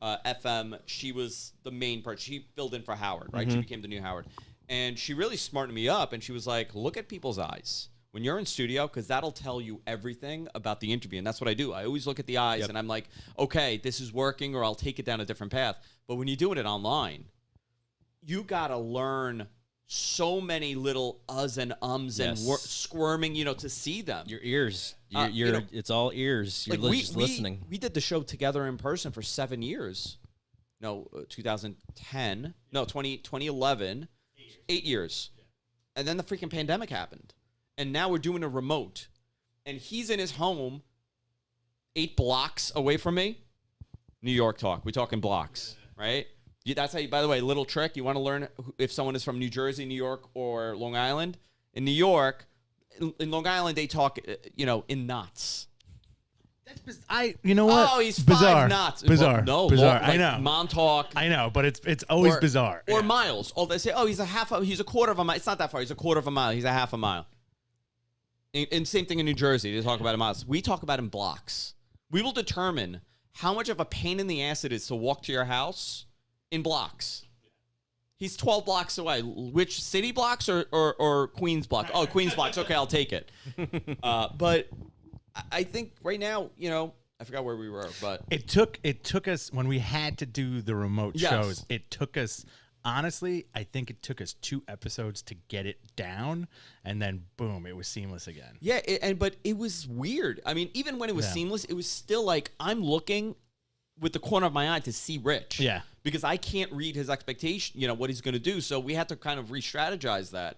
[SPEAKER 1] FM. She was the main part. She filled in for Howard, right? She became the new Howard. And she really smartened me up, and she was like, look at people's eyes when you're in studio, because that'll tell you everything about the interview. And that's what I do. I always look at the eyes, and I'm like, okay, this is working, or I'll take it down a different path. But when you're doing it online, you got to learn so many little uhs and ums and squirming, to see them.
[SPEAKER 3] Your ears. It's all ears. You're
[SPEAKER 1] like
[SPEAKER 3] just listening.
[SPEAKER 1] We did the show together in person for 7 years. No, 2010. No, 2011. 8 years. And then the freaking pandemic happened. And now we're doing a remote. And he's in his home 8 blocks away from me. New York talk. We talk in blocks, right? That's how you, by the way, little trick. You want to learn if someone is from New Jersey, New York, or Long Island. In New York, in Long Island, they talk, in knots.
[SPEAKER 2] That's you know what?
[SPEAKER 1] Oh, he's
[SPEAKER 2] bizarre.
[SPEAKER 1] 5 knots.
[SPEAKER 2] Bizarre.
[SPEAKER 1] Well, no,
[SPEAKER 2] bizarre.
[SPEAKER 1] Like
[SPEAKER 2] I know.
[SPEAKER 1] Montauk.
[SPEAKER 2] I know, but it's always bizarre.
[SPEAKER 1] Or miles. Oh, they say, he's a quarter of a mile. It's not that far. He's a quarter of a mile. He's a half a mile. And same thing in New Jersey. They talk about it in miles. We talk about it in blocks. We will determine how much of a pain in the ass it is to walk to your house in blocks. He's 12 blocks away. Which city blocks or Queens blocks? Oh, Queens blocks. Okay, I'll take it. But I think right now, I forgot where we were, but
[SPEAKER 2] it took us when we had to do the remote shows. It took us, honestly, I think it took us 2 episodes to get it down, and then boom, it was seamless again.
[SPEAKER 1] Yeah, but it was weird. I mean, even when it was seamless, it was still like I'm looking with the corner of my eye to see Rich.
[SPEAKER 2] Yeah.
[SPEAKER 1] Because I can't read his expectation, what he's going to do. So we had to kind of re-strategize that.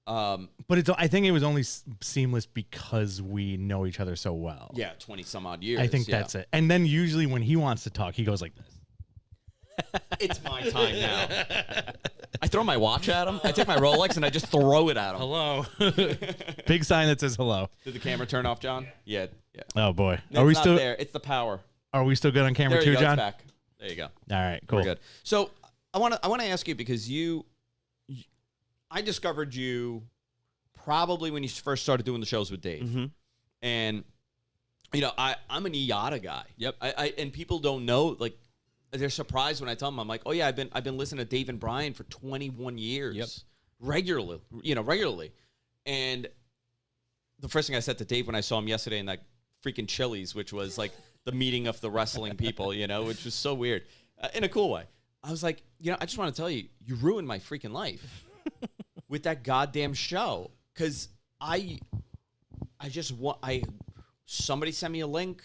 [SPEAKER 2] But I think it was only seamless because we know each other so well.
[SPEAKER 1] Yeah, 20 some odd years.
[SPEAKER 2] I think that's it. And then usually when he wants to talk, he goes like this.
[SPEAKER 1] It's my time now. I throw my watch at him. I take my Rolex and I just throw it at him.
[SPEAKER 2] Hello. Big sign that says hello.
[SPEAKER 1] Did the camera turn off, John? Yeah.
[SPEAKER 2] Oh boy.
[SPEAKER 1] Are we still there? It's the power.
[SPEAKER 2] Are we still good on camera too, John?
[SPEAKER 1] It's back. There you go.
[SPEAKER 2] All right, cool.
[SPEAKER 1] We're good. So I want to ask you, because I discovered you probably when you first started doing the shows with Dave, and I'm an IATA guy.
[SPEAKER 3] Yep.
[SPEAKER 1] And people don't know, like, they're surprised when I tell them. I'm like, oh yeah, I've been listening to Dave and Brian for 21 years, regularly, and the first thing I said to Dave when I saw him yesterday in that freaking Chili's, which was like the meeting of the wrestling people, which was so weird, in a cool way. I was like, I just want to tell you, you ruined my freaking life with that goddamn show. Because somebody sent me a link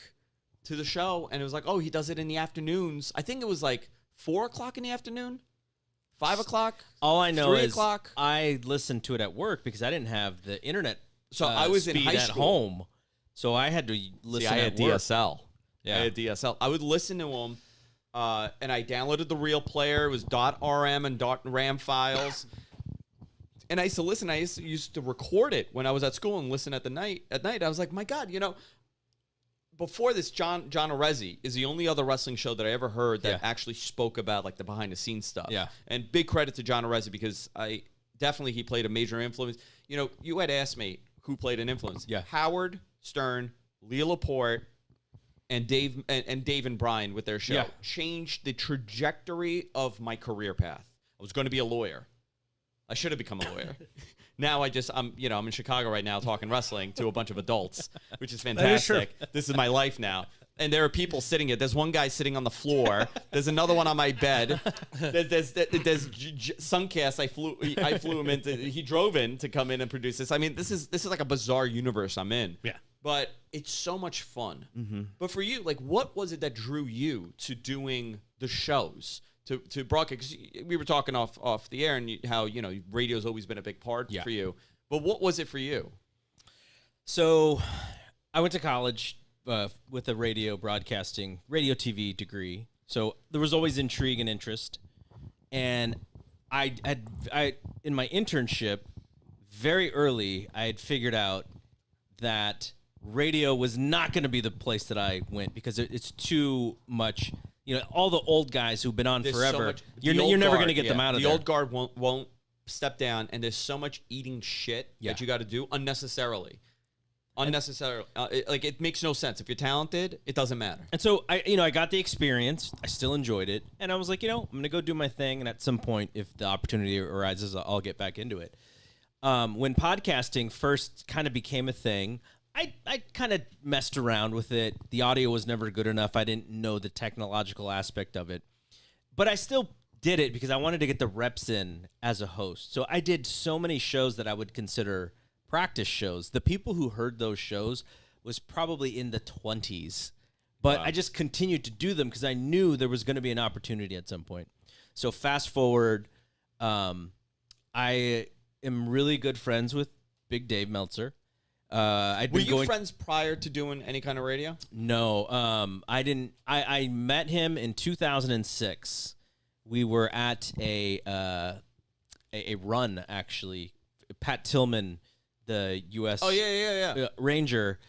[SPEAKER 1] to the show, and it was like, oh, he does it in the afternoons. I think it was like 4 o'clock in the afternoon, 5 o'clock.
[SPEAKER 3] All I know
[SPEAKER 1] 3
[SPEAKER 3] is
[SPEAKER 1] o'clock.
[SPEAKER 3] I listened to it at work because I didn't have the internet.
[SPEAKER 1] So I was in
[SPEAKER 3] speed
[SPEAKER 1] high
[SPEAKER 3] at
[SPEAKER 1] school.
[SPEAKER 3] home, so I had to listen.
[SPEAKER 1] I
[SPEAKER 3] at
[SPEAKER 1] had
[SPEAKER 3] work.
[SPEAKER 1] DSL.
[SPEAKER 3] Yeah.
[SPEAKER 1] I had DSL. I would listen to him, and I downloaded the real player. It was .rm and .ram files. And I used to listen. I used to record it when I was at school and listen at night. I was like, my God, before this, John Arezzi is the only other wrestling show that I ever heard that actually spoke about like the behind the scenes stuff.
[SPEAKER 3] Yeah.
[SPEAKER 1] And big credit to John Arezzi, because he played a major influence. You had asked me who played an influence.
[SPEAKER 3] Yeah.
[SPEAKER 1] Howard Stern, Leah Laporte, and Dave and Brian with their show changed the trajectory of my career path. I was going to be a lawyer. I should have become a lawyer. Now I'm in Chicago right now talking wrestling to a bunch of adults, which is fantastic. This is my life now. And there are people sitting here. There's one guy sitting on the floor. There's another one on my bed. There's Suncast. I flew him into. He drove in to come in and produce this. I mean, this is like a bizarre universe I'm in.
[SPEAKER 2] Yeah.
[SPEAKER 1] But it's so much fun.
[SPEAKER 3] Mm-hmm.
[SPEAKER 1] But for you, like, what was it that drew you to doing the shows, to broadcast? Because we were talking off the air, and how radio's always been a big part for you. But what was it for you?
[SPEAKER 3] So, I went to college with a radio TV degree, So there was always intrigue and interest. And I in my internship, very early, I had figured out that radio was not going to be the place that I went because it's too much. All the old guys who've been on forever, you're never going to get them out of there.
[SPEAKER 1] The old guard won't step down, and there's so much eating shit that you got to do unnecessarily. It makes no sense. If you're talented, it doesn't matter.
[SPEAKER 3] And so I got the experience. I still enjoyed it, and I was like, I'm going to go do my thing. And at some point, if the opportunity arises, I'll get back into it. When podcasting first kind of became a thing, I kind of messed around with it. The audio was never good enough. I didn't know the technological aspect of it, but I still did it because I wanted to get the reps in as a host. So I did so many shows that I would consider practice shows. The people who heard those shows was probably in the 20s, but I just continued to do them because I knew there was going to be an opportunity at some point. So fast forward, I am really good friends with Big Dave Meltzer.
[SPEAKER 1] Were you friends prior to doing any kind of radio?
[SPEAKER 3] No, I didn't. I met him in 2006. We were at a run, actually. Pat Tillman, the U.S. Ranger,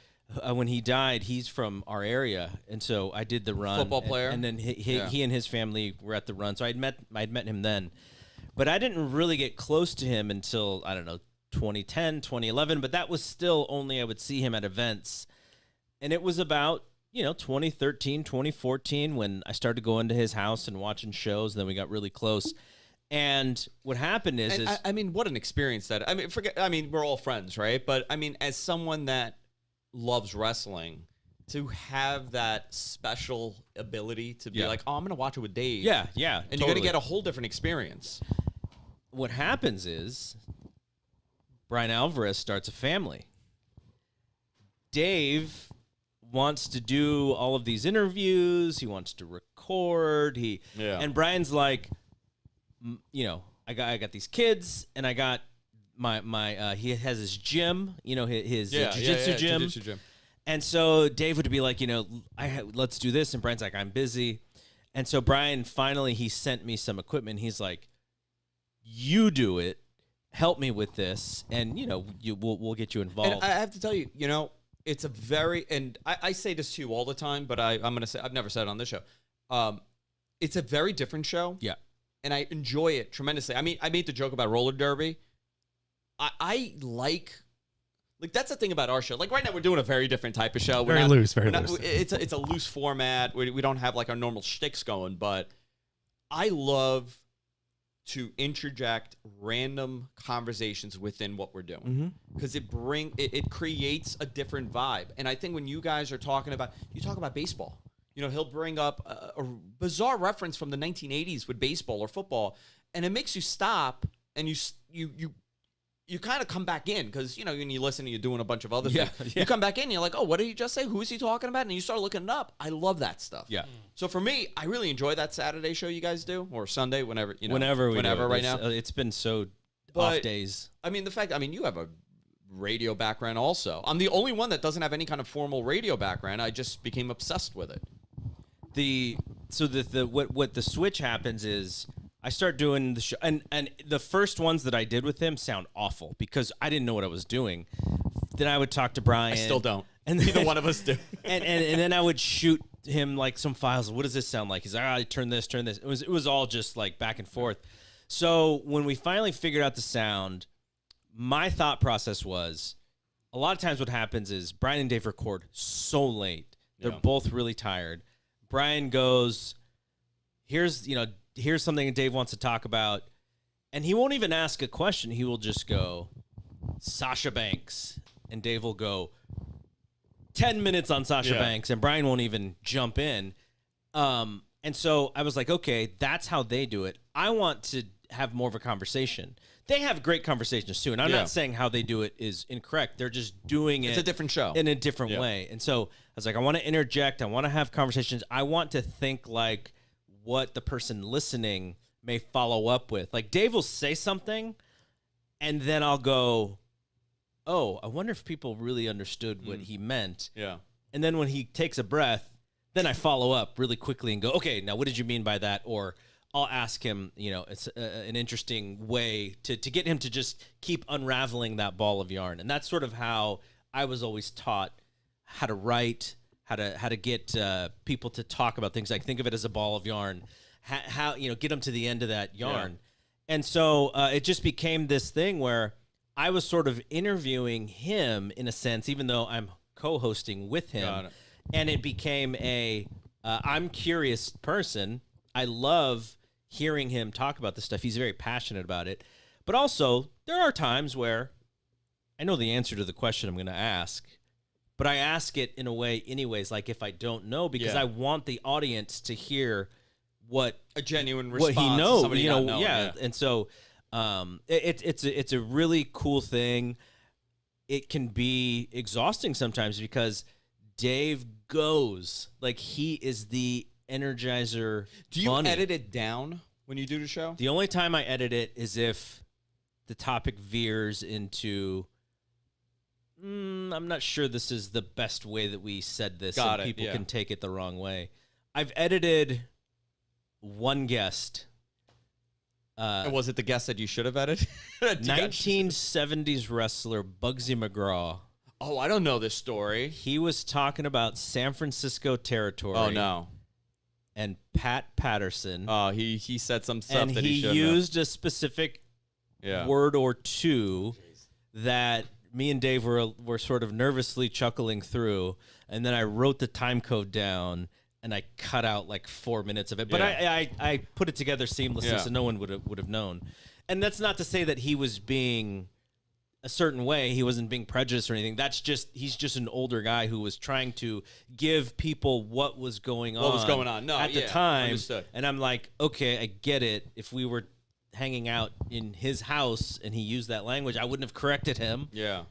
[SPEAKER 3] when he died, he's from our area, and so I did the run.
[SPEAKER 1] Football player.
[SPEAKER 3] And then he and his family were at the run, so I'd met him then. But I didn't really get close to him until, I don't know, 2010, 2011, but that was still only I would see him at events. And it was about, 2013, 2014 when I started going to his house and watching shows, and then we got really close. And what happened is
[SPEAKER 1] I mean, what an experience that. We're all friends, right? But I mean, as someone that loves wrestling, to have that special ability to be like, oh, I'm going to watch it with Dave.
[SPEAKER 3] Yeah.
[SPEAKER 1] And
[SPEAKER 3] totally.
[SPEAKER 1] you're going to get a whole different experience.
[SPEAKER 3] What happens is Brian Alvarez starts a family. Dave wants to do all of these interviews. He wants to record. And Brian's like, I got these kids, and I got my he has his gym, his jiu-jitsu gym.
[SPEAKER 1] Jiu-jitsu gym.
[SPEAKER 3] And so Dave would be like, let's do this, and Brian's like, I'm busy. And so Brian finally he sent me some equipment. He's like, you do it. Help me with this, and we'll get you involved.
[SPEAKER 1] And I have to tell you, it's a very, and I say this to you all the time, but I'm going to say, I've never said it on this show. It's a very different show.
[SPEAKER 3] Yeah.
[SPEAKER 1] And I enjoy it tremendously. I mean, I made the joke about roller derby. I like that's the thing about our show. Like right now, we're doing a very different type of show.
[SPEAKER 2] Very loose.
[SPEAKER 1] It's a loose format. We don't have like our normal shticks going, but I love to interject random conversations within what we're doing because it creates a different vibe. And I think when you guys are talking about baseball, he'll bring up a bizarre reference from the 1980s with baseball or football, and it makes you stop and you kind of come back in because, when you listen and you're doing a bunch of other things, you come back in and you're like, oh, what did he just say? Who is he talking about? And you start looking it up. I love that stuff.
[SPEAKER 3] Yeah.
[SPEAKER 1] So for me, I really enjoy that Saturday show you guys do, or Sunday, whenever,
[SPEAKER 3] whenever
[SPEAKER 1] right now.
[SPEAKER 3] It's been so off days.
[SPEAKER 1] I mean, you have a radio background also. I'm the only one that doesn't have any kind of formal radio background. I just became obsessed with it.
[SPEAKER 3] What the switch happens is I start doing the show, and the first ones that I did with him sound awful because I didn't know what I was doing. Then I would talk to Brian.
[SPEAKER 1] I still don't.
[SPEAKER 3] And
[SPEAKER 1] neither one of us do.
[SPEAKER 3] and then I would shoot him like some files. What does this sound like? He's like, turn this. It was all just like back and forth. So when we finally figured out the sound, my thought process was, a lot of times what happens is Brian and Dave record so late. They're both really tired. Brian goes, here's something Dave wants to talk about. And he won't even ask a question. He will just go, Sasha Banks. And Dave will go, 10 minutes on Sasha Banks. And Brian won't even jump in. And so I was like, okay, that's how they do it. I want to have more of a conversation. They have great conversations too. And I'm not saying how they do it is incorrect. They're just doing it.
[SPEAKER 1] It's a different show.
[SPEAKER 3] In a different way. And so I was like, I want to interject. I want to have conversations. I want to think like what the person listening may follow up with. Like Dave will say something and then I'll go, oh, I wonder if people really understood what he meant.
[SPEAKER 1] Yeah.
[SPEAKER 3] And then when he takes a breath, then I follow up really quickly and go, okay, now what did you mean by that? Or I'll ask him, it's an interesting way to get him to just keep unraveling that ball of yarn. And that's sort of how I was always taught how to write, how to get people to talk about things. Like, think of it as a ball of yarn, how get them to the end of that yarn. Yeah. And so it just became this thing where I was sort of interviewing him in a sense, even though I'm co-hosting with him. And it became I'm curious person. I love hearing him talk about this stuff. He's very passionate about it. But also, there are times where I know the answer to the question I'm going to ask, but I ask it in a way anyways, like if I don't know, because I want the audience to hear what
[SPEAKER 1] a genuine response
[SPEAKER 3] what he knows,
[SPEAKER 1] to somebody not knowing.
[SPEAKER 3] Yeah. And so it's a really cool thing. It can be exhausting sometimes because Dave goes like he is the Energizer.
[SPEAKER 1] Do you
[SPEAKER 3] bunny.
[SPEAKER 1] edit it down when you do the show?
[SPEAKER 3] The only time I edit it is if the topic veers into I'm not sure this is the best way that we said this, and people can take it the wrong way. I've edited one guest.
[SPEAKER 1] And was it the guest that you should have edited?
[SPEAKER 3] 1970s wrestler Bugsy McGraw.
[SPEAKER 1] Oh, I don't know this story.
[SPEAKER 3] He was talking about San Francisco territory.
[SPEAKER 1] Oh, no.
[SPEAKER 3] And Pat Patterson.
[SPEAKER 1] Oh, he said some stuff
[SPEAKER 3] and
[SPEAKER 1] that he shouldn't
[SPEAKER 3] used a specific word or two that me and Dave were sort of nervously chuckling through, and then I wrote the time code down, and I cut out like 4 minutes of it. But I put it together seamlessly, so no one would have known. And that's not to say that he was being a certain way. He wasn't being prejudiced or anything. He's just an older guy who was trying to give people what was going on.
[SPEAKER 1] What was going on? No,
[SPEAKER 3] at the time.
[SPEAKER 1] Understood.
[SPEAKER 3] And I'm like, okay, I get it. If we were hanging out in his house and he used that language, I wouldn't have corrected him.
[SPEAKER 1] Yeah.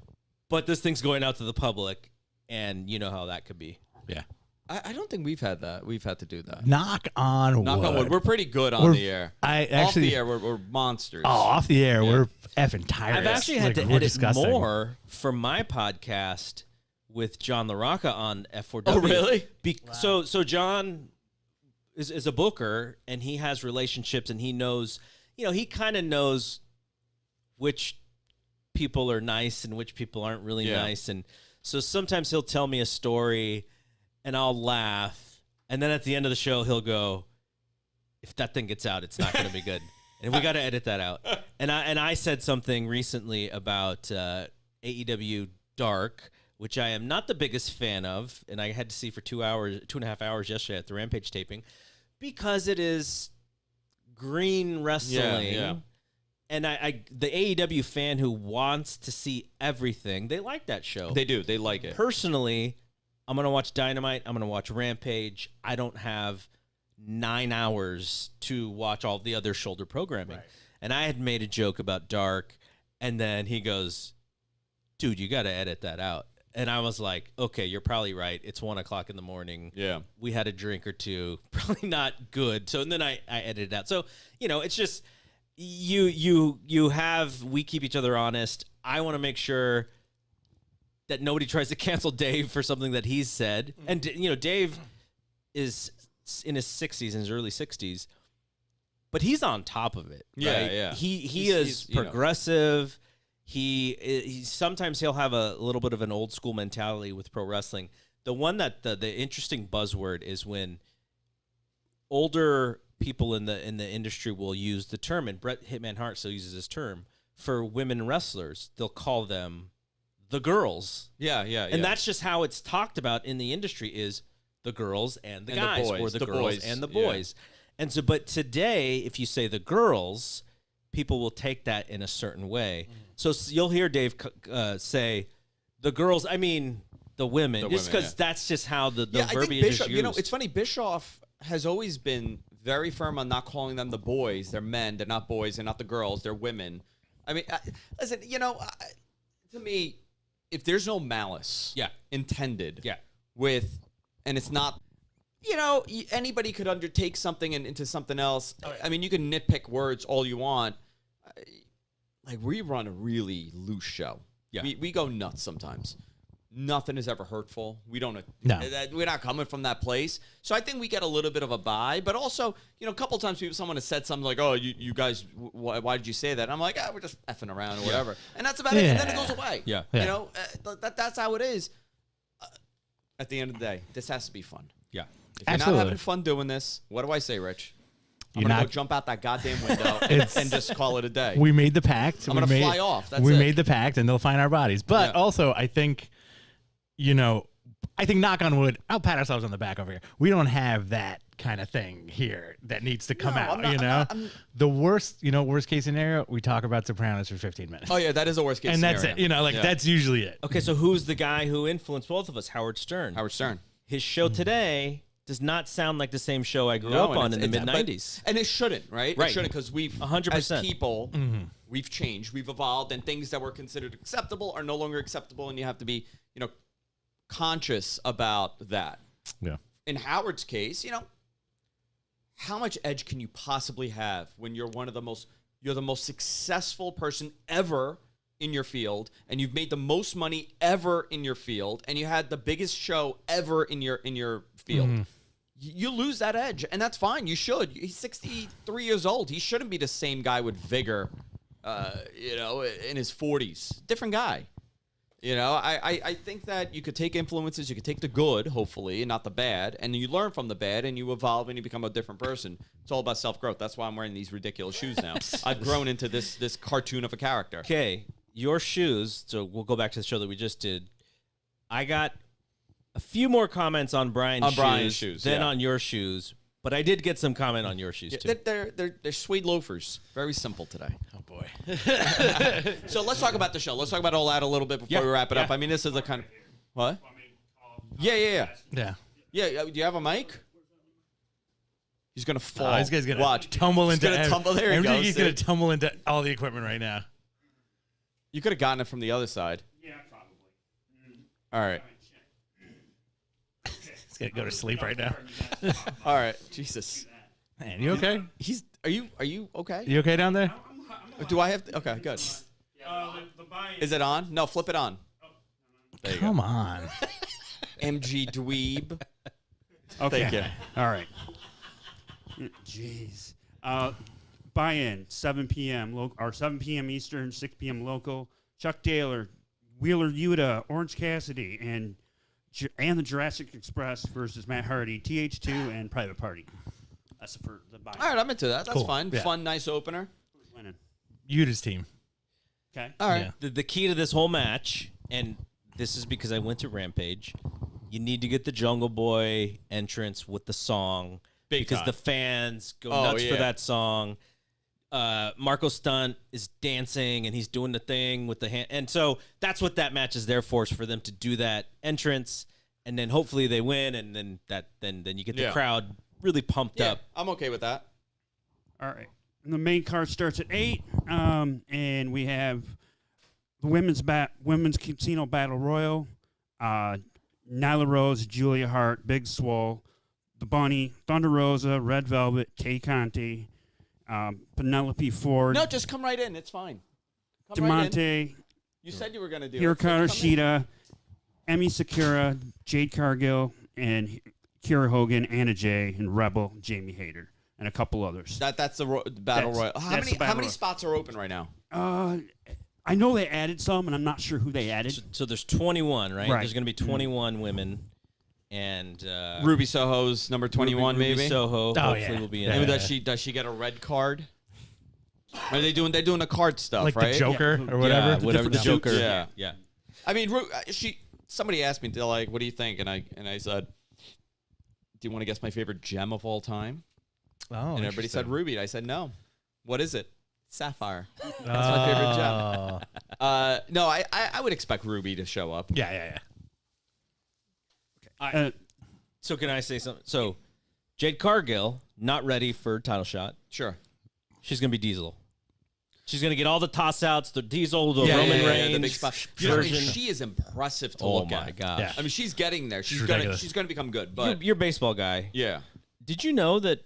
[SPEAKER 3] But this thing's going out to the public, and you know how that could be.
[SPEAKER 2] Yeah.
[SPEAKER 1] I don't think we've had that. We've had to do that.
[SPEAKER 2] Knock on wood.
[SPEAKER 1] We're pretty good on the air.
[SPEAKER 2] Off
[SPEAKER 1] the air, we're monsters.
[SPEAKER 2] Oh, off the air, we're effing tired.
[SPEAKER 3] I've actually had to edit more for my podcast with John LaRocca on F4W.
[SPEAKER 1] Oh, really?
[SPEAKER 3] Wow. So John is a booker, and he has relationships, and he knows, he kind of knows which people are nice and which people aren't really nice. And so sometimes he'll tell me a story, and I'll laugh, and then at the end of the show, he'll go, if that thing gets out, it's not going to be good. And we got to edit that out. And I said something recently about AEW Dark, which I am not the biggest fan of, and I had to see for 2.5 hours yesterday at the Rampage taping, because it is green wrestling. Yeah. And the AEW fan who wants to see everything, they like that show.
[SPEAKER 1] They do. They like it.
[SPEAKER 3] Personally, I'm going to watch Dynamite. I'm going to watch Rampage. I don't have 9 hours to watch all the other shoulder programming. Right. And I had made a joke about Dark, and then he goes, dude, you got to edit that out. And I was like, okay, you're probably right. It's 1 o'clock in the morning.
[SPEAKER 1] Yeah.
[SPEAKER 3] We had a drink or two. Probably not good. So and then I edited it out. So, it's just we keep each other honest. I want to make sure that nobody tries to cancel Dave for something that he's said. And, Dave is in his 60s, in his early 60s, but he's on top of it. Right?
[SPEAKER 1] Yeah.
[SPEAKER 3] He's progressive. He sometimes he'll have a little bit of an old school mentality with pro wrestling. The one that the interesting buzzword is when older people in the industry will use the term, and Bret Hitman Hart still uses this term for women wrestlers. They'll call them the girls.
[SPEAKER 1] Yeah.
[SPEAKER 3] And that's just how it's talked about in the industry, is the girls and the guys, or the girls boys. And the boys. Yeah. And so, but today, if you say the girls, people will take that in a certain way. So you'll hear Dave say the girls, I mean the women, just because that's just how the verbiage is used.
[SPEAKER 1] It's funny, Bischoff has always been very firm on not calling them the boys. They're men. They're not boys. They're not the girls. They're women. I mean, listen, to me, if there's no malice intended with, and it's not, anybody could undertake something into something else. I mean, you can nitpick words all you want. Like, we run a really loose show. Yeah. We go nuts sometimes. nothing is ever hurtful. We don't.
[SPEAKER 2] No.
[SPEAKER 1] We're not coming from that place. So I think we get a little bit of a buy. But also, a couple of times someone has said something like, "Oh, you guys, why did you say that?" And I'm like, we're just effing around or whatever, and that's about it. And then it goes away.
[SPEAKER 3] Yeah.
[SPEAKER 1] That's how it is. At the end of the day, this has to be fun.
[SPEAKER 3] Yeah.
[SPEAKER 1] If you're not having fun doing this, what do I say, Rich? I'm going to go jump out that goddamn window and just call it a day.
[SPEAKER 2] We made the pact.
[SPEAKER 1] I'm going to fly off. That's
[SPEAKER 2] we
[SPEAKER 1] it.
[SPEAKER 2] made the pact, and they'll find our bodies. But also, I think, knock on wood, I'll pat ourselves on the back over here. We don't have that kind of thing here that needs to come out, The worst case scenario, we talk about Sopranos for 15 minutes.
[SPEAKER 1] Oh, yeah, that is a worst case scenario.
[SPEAKER 2] And that's it. That's usually it.
[SPEAKER 3] Okay, so who's the guy who influenced both of us? Howard Stern.
[SPEAKER 1] Howard Stern.
[SPEAKER 3] His show today does not sound like the same show I grew up on in the mid-'90s.
[SPEAKER 1] And it shouldn't, right?
[SPEAKER 3] Right.
[SPEAKER 1] It shouldn't, because we've,
[SPEAKER 3] 100%.
[SPEAKER 1] as people, we've changed, we've evolved, and things that were considered acceptable are no longer acceptable, and you have to be, conscious about that.
[SPEAKER 2] Yeah.
[SPEAKER 1] In Howard's case, how much edge can you possibly have when you're you're the most successful person ever in your field, and you've made the most money ever in your field, and you had the biggest show ever in your field? You lose that edge, and that's fine. You should. He's 63 years old. He shouldn't be the same guy with vigor, in his 40s. Different guy. I think that you could take influences. You could take the good, hopefully, and not the bad, and you learn from the bad, and you evolve, and you become a different person. It's all about self-growth. That's why I'm wearing these ridiculous shoes now. I've grown into this cartoon of a character.
[SPEAKER 3] Okay, your shoes. So we'll go back to the show that we just did. I got a few more comments on Brian's shoes than on your shoes, but I did get some comment on your shoes too.
[SPEAKER 1] They're suede loafers. Very simple today.
[SPEAKER 2] Oh, boy.
[SPEAKER 1] So let's talk about the show. Let's talk about All Out a little bit before we wrap it up. I mean, this is the kind of... What? Yeah.
[SPEAKER 2] Yeah.
[SPEAKER 1] Yeah, do you have a mic? He's going to fall.
[SPEAKER 2] Oh, this guy's going
[SPEAKER 1] to
[SPEAKER 2] tumble into...
[SPEAKER 1] He's going to tumble. There he goes.
[SPEAKER 2] He's going to tumble into all the equipment right now.
[SPEAKER 1] You could have gotten it from the other side.
[SPEAKER 4] Yeah, probably.
[SPEAKER 1] All right.
[SPEAKER 2] He's going to go to sleep right now.
[SPEAKER 1] All right. Jesus.
[SPEAKER 2] Man, you okay?
[SPEAKER 1] Are you okay?
[SPEAKER 2] You okay down there?
[SPEAKER 1] Do I have to? Okay, good. Is it on? No, flip it on. There you
[SPEAKER 2] Come on.
[SPEAKER 1] MG Dweeb.
[SPEAKER 5] Okay.
[SPEAKER 1] Thank you.
[SPEAKER 5] All right. Jeez. Buy-in, 7 p.m. Or 7 p.m. Eastern, 6 p.m. local. Chuck Taylor, Wheeler Yuta, Orange Cassidy, and the Jurassic Express versus Matt Hardy, TH2, and Private Party. That's for the buy-in.
[SPEAKER 1] All right, I'm into that. That's
[SPEAKER 2] Cool.
[SPEAKER 1] fine.
[SPEAKER 2] Yeah.
[SPEAKER 1] Fun, nice opener.
[SPEAKER 5] Who's winning?
[SPEAKER 2] Yuta's team.
[SPEAKER 5] Okay.
[SPEAKER 1] All right.
[SPEAKER 2] Yeah.
[SPEAKER 3] The key to this whole match, and this is because I went to Rampage, you need to get the Jungle Boy entrance with the song.
[SPEAKER 1] Big
[SPEAKER 3] because
[SPEAKER 1] time.
[SPEAKER 3] the fans go nuts for
[SPEAKER 1] yeah.
[SPEAKER 3] that song. Marco Stunt is dancing and he's doing the thing with the hand, and so that's what that match is there for them to do that entrance, and then hopefully they win, and then you get the crowd really pumped up.
[SPEAKER 1] I'm okay with that.
[SPEAKER 5] All right. And the main card starts at 8, and we have the women's casino battle royal. Nyla Rose, Julia Hart, Big Swole, the Bunny, Thunder Rosa, Red Velvet, Kay Conti, Penelope Ford.
[SPEAKER 1] No, just come right in. It's fine. Come right in.
[SPEAKER 5] DeMonte,
[SPEAKER 1] You said you were going to do
[SPEAKER 5] Hikaru
[SPEAKER 1] it. So come in.
[SPEAKER 5] Shida, Emi Sakura, Jade Cargill, and Kira Hogan, Anna Jay, and Rebel, Jamie Hayter, and a couple others.
[SPEAKER 1] That's the battle royal. How
[SPEAKER 5] that's the battle
[SPEAKER 1] many
[SPEAKER 5] royal.
[SPEAKER 1] spots are open right now?
[SPEAKER 5] I know they added some, and I'm not sure who they added.
[SPEAKER 3] So there's 21, right?
[SPEAKER 5] Right.
[SPEAKER 3] There's going to be 21 women, and
[SPEAKER 1] Ruby Soho's number 21,
[SPEAKER 3] Ruby
[SPEAKER 1] maybe.
[SPEAKER 3] Soho hopefully will be in
[SPEAKER 1] Maybe
[SPEAKER 3] there.
[SPEAKER 1] does she get a red card? Are they doing? They're doing the card stuff,
[SPEAKER 2] Like
[SPEAKER 1] right?
[SPEAKER 2] the Joker or whatever.
[SPEAKER 3] Yeah, whatever the
[SPEAKER 1] different
[SPEAKER 3] Joker.
[SPEAKER 1] suits.
[SPEAKER 3] Yeah.
[SPEAKER 1] I mean, somebody asked me, they're like, "What do you think?" And I said, "Do you want to guess my favorite gem of all time?"
[SPEAKER 2] Oh,
[SPEAKER 1] And everybody said
[SPEAKER 2] interesting.
[SPEAKER 1] Ruby. And I said, "No. What is it? Sapphire. That's my favorite gem." No, I would expect Ruby to show up.
[SPEAKER 2] Yeah.
[SPEAKER 3] So can I say something? So Jade Cargill not ready for title shot.
[SPEAKER 1] Sure.
[SPEAKER 3] She's gonna be Diesel. She's gonna get all the toss outs, the Diesel, the Roman Reigns.
[SPEAKER 1] the big spot. You know, I mean,
[SPEAKER 3] version.
[SPEAKER 1] she is impressive to
[SPEAKER 3] Oh
[SPEAKER 1] look
[SPEAKER 3] my
[SPEAKER 1] at.
[SPEAKER 3] gosh!
[SPEAKER 2] Yeah.
[SPEAKER 1] I mean, she's getting there. She's
[SPEAKER 2] ridiculous.
[SPEAKER 1] gonna become good. But
[SPEAKER 3] You're a baseball guy.
[SPEAKER 1] yeah,
[SPEAKER 3] Did you know that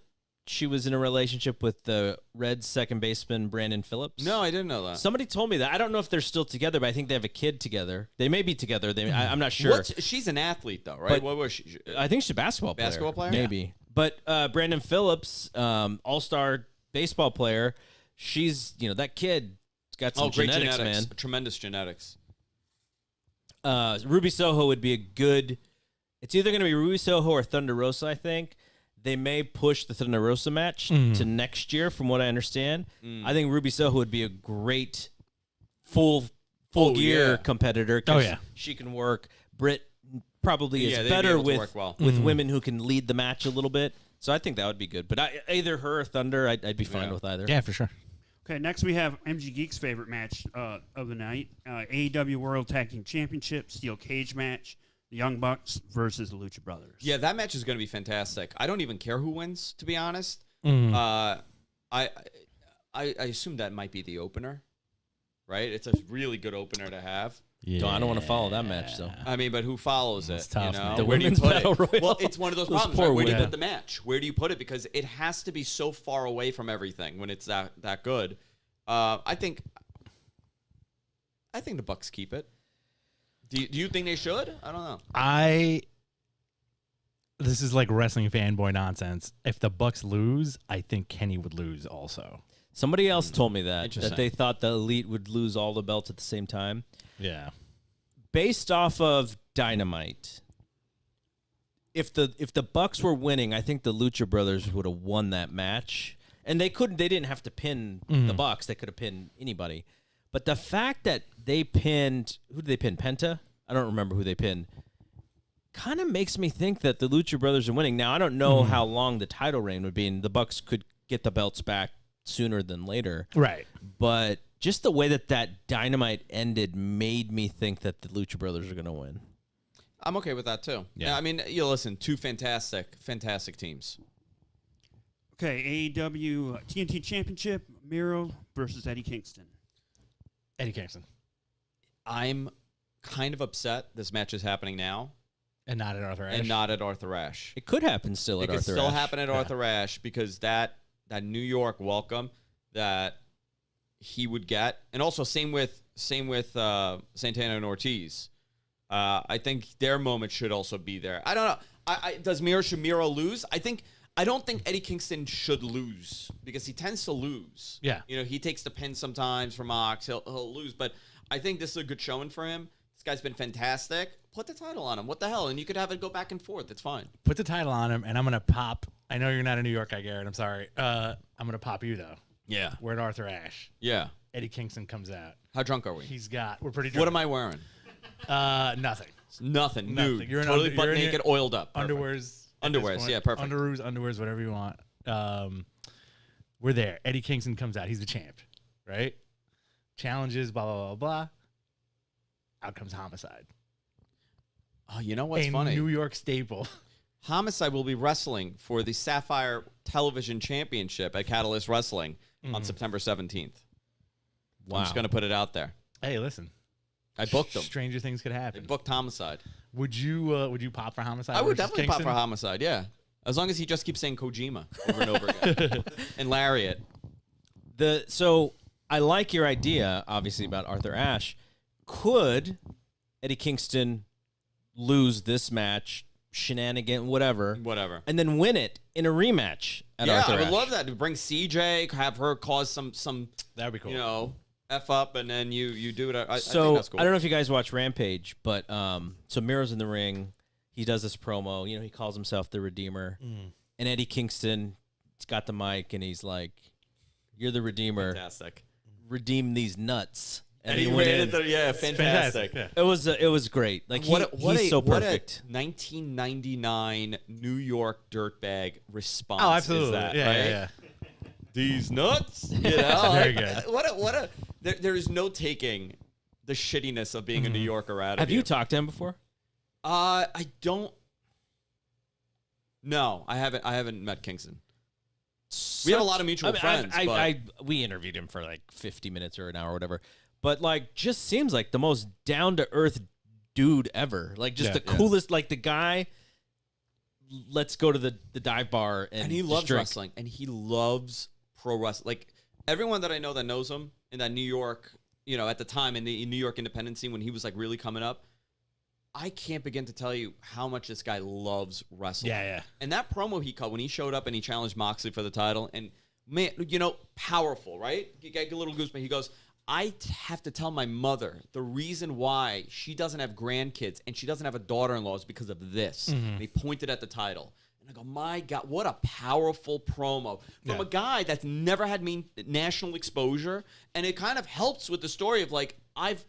[SPEAKER 3] she was in a relationship with the Reds second baseman Brandon Phillips?
[SPEAKER 1] No, I didn't know that.
[SPEAKER 3] Somebody told me that. I don't know if they're still together, but I think they have a kid together. They may be together. I'm not sure.
[SPEAKER 1] She's an athlete, though, right?
[SPEAKER 3] But
[SPEAKER 1] what was she?
[SPEAKER 3] I think she's a basketball player.
[SPEAKER 1] Basketball player?
[SPEAKER 3] Maybe. But Brandon Phillips, all-star baseball player, she's, that kid's got some
[SPEAKER 1] great
[SPEAKER 3] genetics, man.
[SPEAKER 1] Tremendous genetics.
[SPEAKER 3] Ruby Soho would be a good... It's either going to be Ruby Soho or Thunder Rosa, I think. They may push the Thunder Rosa match to next year, from what I understand. I think Ruby Soho would be a great full gear competitor.
[SPEAKER 2] Oh, yeah.
[SPEAKER 3] She can work. Britt probably is
[SPEAKER 1] they'd be
[SPEAKER 3] better
[SPEAKER 1] able to
[SPEAKER 3] with
[SPEAKER 1] work well.
[SPEAKER 3] women who can lead the match a little bit. So I think that would be good. But either her or Thunder, I'd be fine with either.
[SPEAKER 2] Yeah, for sure.
[SPEAKER 5] Okay, next we have MG Geek's favorite match of the night. AEW World Tag Team Championship, Steel Cage match. The Young Bucks versus the Lucha Brothers.
[SPEAKER 1] Yeah, that match is going to be fantastic. I don't even care who wins, to be honest. I assume that might be the opener, right? It's a really good opener to have.
[SPEAKER 3] Yeah. I don't want to follow that match, though.
[SPEAKER 1] I mean, but who follows it?
[SPEAKER 2] It's tough, man.
[SPEAKER 3] The
[SPEAKER 1] Where do you
[SPEAKER 3] Women's
[SPEAKER 1] put
[SPEAKER 3] Battle
[SPEAKER 1] it?
[SPEAKER 3] Royal.
[SPEAKER 1] Well, it's one of those
[SPEAKER 3] Those
[SPEAKER 1] problems.
[SPEAKER 3] poor
[SPEAKER 1] Right? Where do you
[SPEAKER 3] women.
[SPEAKER 1] put the match? Where do you put it? Because it has to be so far away from everything when it's that good. I think the Bucks keep it. Do you think they should? I don't know.
[SPEAKER 2] This is like wrestling fanboy nonsense. If the Bucks lose, I think Kenny would lose also.
[SPEAKER 3] Somebody else told me that
[SPEAKER 1] Interesting.
[SPEAKER 3] they thought the Elite would lose all the belts at the same time.
[SPEAKER 2] Yeah.
[SPEAKER 3] Based off of Dynamite, if the Bucks were winning, I think the Lucha Brothers would have won that match. And they didn't have to pin the Bucks. They could have pinned anybody. But the fact that they pinned, who did they pin? Penta? I don't remember who they pinned. Kind of makes me think that the Lucha Brothers are winning. Now, I don't know how long the title reign would be, and the Bucks could get the belts back sooner than later.
[SPEAKER 2] Right.
[SPEAKER 3] But just the way that Dynamite ended made me think that the Lucha Brothers are going to win.
[SPEAKER 1] I'm okay with that too.
[SPEAKER 2] Yeah.
[SPEAKER 1] I mean, you listen, two fantastic teams.
[SPEAKER 5] Okay, AEW TNT Championship, Miro versus Eddie Kingston.
[SPEAKER 2] Eddie Kingston.
[SPEAKER 1] I'm kind of upset this match is happening now
[SPEAKER 2] And not at Arthur Ashe.
[SPEAKER 1] and not at Arthur Ashe.
[SPEAKER 3] It could happen still
[SPEAKER 1] It
[SPEAKER 3] at
[SPEAKER 1] could
[SPEAKER 3] Arthur
[SPEAKER 1] still
[SPEAKER 3] Ashe.
[SPEAKER 1] happen at Arthur Ashe because that New York welcome that he would get, and also same with Santana and Ortiz. I think their moment should also be there. I don't know. Should Miro lose? I don't think Eddie Kingston should lose because he tends to lose.
[SPEAKER 2] Yeah.
[SPEAKER 1] He takes the pin sometimes from Mox. He'll lose, but I think this is a good showing for him. This guy's been fantastic. Put the title on him. What the hell? And you could have it go back and forth. It's fine.
[SPEAKER 2] Put the title on him, and I'm going to pop. I know you're not a New York guy, Garrett. I'm sorry. I'm going to pop you, though.
[SPEAKER 1] Yeah.
[SPEAKER 2] We're at Arthur Ashe.
[SPEAKER 1] Yeah.
[SPEAKER 2] Eddie Kingston comes out.
[SPEAKER 1] How drunk are we?
[SPEAKER 2] We're pretty drunk.
[SPEAKER 1] What am I wearing?
[SPEAKER 2] Nothing.
[SPEAKER 1] Nothing.
[SPEAKER 2] Nothing.
[SPEAKER 1] Nude.
[SPEAKER 2] You're in
[SPEAKER 1] Totally
[SPEAKER 2] under-
[SPEAKER 1] butt
[SPEAKER 2] you're in
[SPEAKER 1] naked,
[SPEAKER 2] your
[SPEAKER 1] oiled up. Perfect.
[SPEAKER 2] Underwears.
[SPEAKER 1] Underwears, yeah, perfect.
[SPEAKER 2] Underwears, whatever you want. We're there. Eddie Kingston comes out. He's the champ, right? Challenges, blah, blah, blah, blah. Out comes Homicide.
[SPEAKER 1] Oh, you know what's
[SPEAKER 2] a
[SPEAKER 1] funny?
[SPEAKER 2] New York staple.
[SPEAKER 1] Homicide will be wrestling for the Sapphire Television Championship at Catalyst Wrestling on September 17th.
[SPEAKER 3] Wow.
[SPEAKER 1] I'm just going to put it out there.
[SPEAKER 2] Hey, listen.
[SPEAKER 1] I booked them.
[SPEAKER 2] Stranger things could
[SPEAKER 1] I
[SPEAKER 2] happen.
[SPEAKER 1] booked Homicide.
[SPEAKER 2] Would you pop for Homicide?
[SPEAKER 1] I would
[SPEAKER 2] versus
[SPEAKER 1] definitely pop
[SPEAKER 2] Kingston?
[SPEAKER 1] for Homicide, yeah. As long as he just keeps saying Kojima over and over again. And Lariat.
[SPEAKER 3] So I like your idea, obviously, about Arthur Ashe. Could Eddie Kingston lose this match, shenanigan, whatever, and then win it in a rematch at Arthur
[SPEAKER 1] I would
[SPEAKER 3] Ashe?
[SPEAKER 1] love that. To bring CJ, have her cause some
[SPEAKER 2] That'd be cool.
[SPEAKER 1] F up, and then you do it. I think
[SPEAKER 3] So
[SPEAKER 1] that's cool.
[SPEAKER 3] I don't know if you guys watch Rampage, but so Miro's in the ring. He does this promo. He calls himself the Redeemer. And Eddie Kingston's got the mic, and he's like, "You're the Redeemer.
[SPEAKER 1] Fantastic.
[SPEAKER 3] Redeem these nuts." And
[SPEAKER 1] he
[SPEAKER 3] went
[SPEAKER 1] ran
[SPEAKER 3] in.
[SPEAKER 1] it. Yeah, fantastic.
[SPEAKER 2] Yeah.
[SPEAKER 3] It was great. Like he's so perfect.
[SPEAKER 1] What a 1999 New York dirtbag response.
[SPEAKER 2] Oh, absolutely.
[SPEAKER 1] Is that,
[SPEAKER 2] yeah,
[SPEAKER 1] right?
[SPEAKER 2] yeah.
[SPEAKER 1] These nuts.
[SPEAKER 2] Very good.
[SPEAKER 1] What a. There is no taking the shittiness of being a New Yorker out of
[SPEAKER 3] Have you talked to him before?
[SPEAKER 1] I don't. No, I haven't met Kingston. We have a lot of mutual friends.
[SPEAKER 3] We interviewed him for like 50 minutes or an hour or whatever. But like, just seems like the most down to earth dude ever. Like, just the coolest. Like the guy let's go to the dive bar and
[SPEAKER 1] he loves
[SPEAKER 3] drink.
[SPEAKER 1] wrestling, and he loves pro wrestling. Like everyone that I know that knows him in that New York, at the time in the New York independent scene when he was like really coming up, I can't begin to tell you how much this guy loves wrestling.
[SPEAKER 2] Yeah.
[SPEAKER 1] And that promo he cut when he showed up and he challenged Moxley for the title, and man, powerful, right? You get a little goosebump. He goes, I have to tell my mother the reason why she doesn't have grandkids and she doesn't have a daughter-in-law is because of this. And he pointed at the title. And I go, my God, what a powerful promo from a guy that's never had national exposure. And it kind of helps with the story of like, I've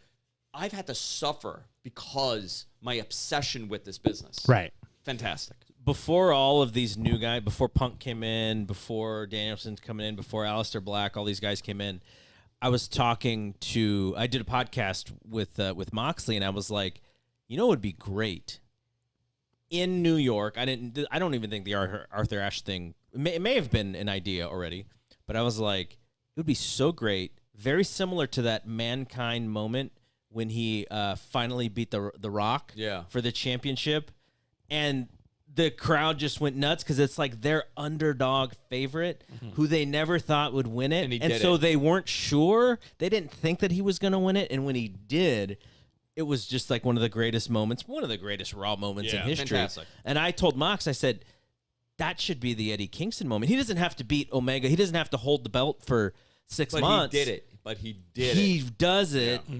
[SPEAKER 1] had to suffer because my obsession with this business.
[SPEAKER 2] Right.
[SPEAKER 1] Fantastic.
[SPEAKER 3] Before all of these new guys, before Punk came in, before Danielson's coming in, before Aleister Black, all these guys came in, I did a podcast with Moxley, and I was like, it would be great in New York. I don't even think the Arthur Ashe thing, it may have been an idea already, but I was like, it would be so great, very similar to that Mankind moment when he finally beat the Rock for the championship, and the crowd just went nuts because it's like their underdog favorite who they never thought would win it. And so they weren't sure. They didn't think that he was going to win it. And when he did, it was just like one of the greatest moments, one of the greatest Raw moments in history.
[SPEAKER 1] Fantastic.
[SPEAKER 3] And I told Mox, I said, that should be the Eddie Kingston moment. He doesn't have to beat Omega. He doesn't have to hold the belt for 6 months.
[SPEAKER 1] He did it.
[SPEAKER 3] He does it. Yeah.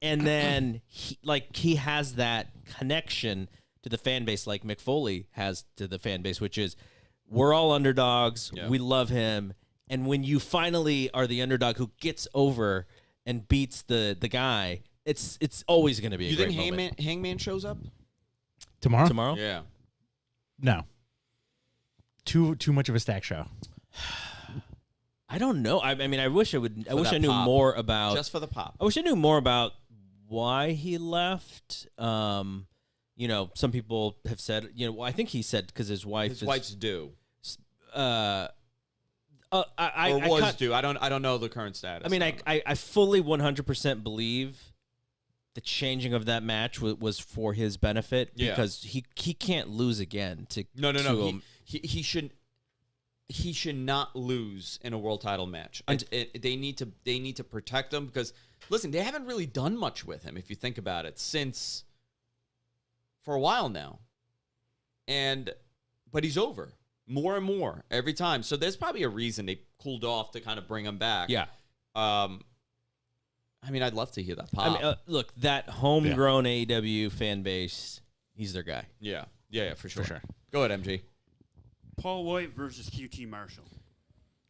[SPEAKER 3] And then he has that connection to the fan base like Mick Foley has to the fan base, which is we're all underdogs. Yeah. We love him. And when you finally are the underdog who gets over and beats the guy, it's always going to be a great moment.
[SPEAKER 1] You think Hangman shows up?
[SPEAKER 2] Tomorrow?
[SPEAKER 1] Yeah.
[SPEAKER 2] No. Too much of a stack show.
[SPEAKER 3] I don't know. I mean, I wish I would. I wish I knew more about.
[SPEAKER 1] Just for the pop.
[SPEAKER 3] I wish I knew more about why he left. Some people have said, I think he said because his wife's
[SPEAKER 1] due.
[SPEAKER 3] Due. I
[SPEAKER 1] don't know the current status.
[SPEAKER 3] I mean, I fully 100% believe the changing of that match was for his benefit because he can't lose again. No.
[SPEAKER 1] He should not lose in a world title match. They need to protect him because listen, they haven't really done much with him if you think about it since. For a while now, but he's over more and more every time. So there's probably a reason they cooled off to kind of bring him back.
[SPEAKER 3] Yeah.
[SPEAKER 1] I mean, I'd love to hear that pop.
[SPEAKER 3] I mean, look, that homegrown AEW fan base, he's their guy.
[SPEAKER 1] Yeah, for sure. Go ahead, MG.
[SPEAKER 5] Paul White versus QT Marshall.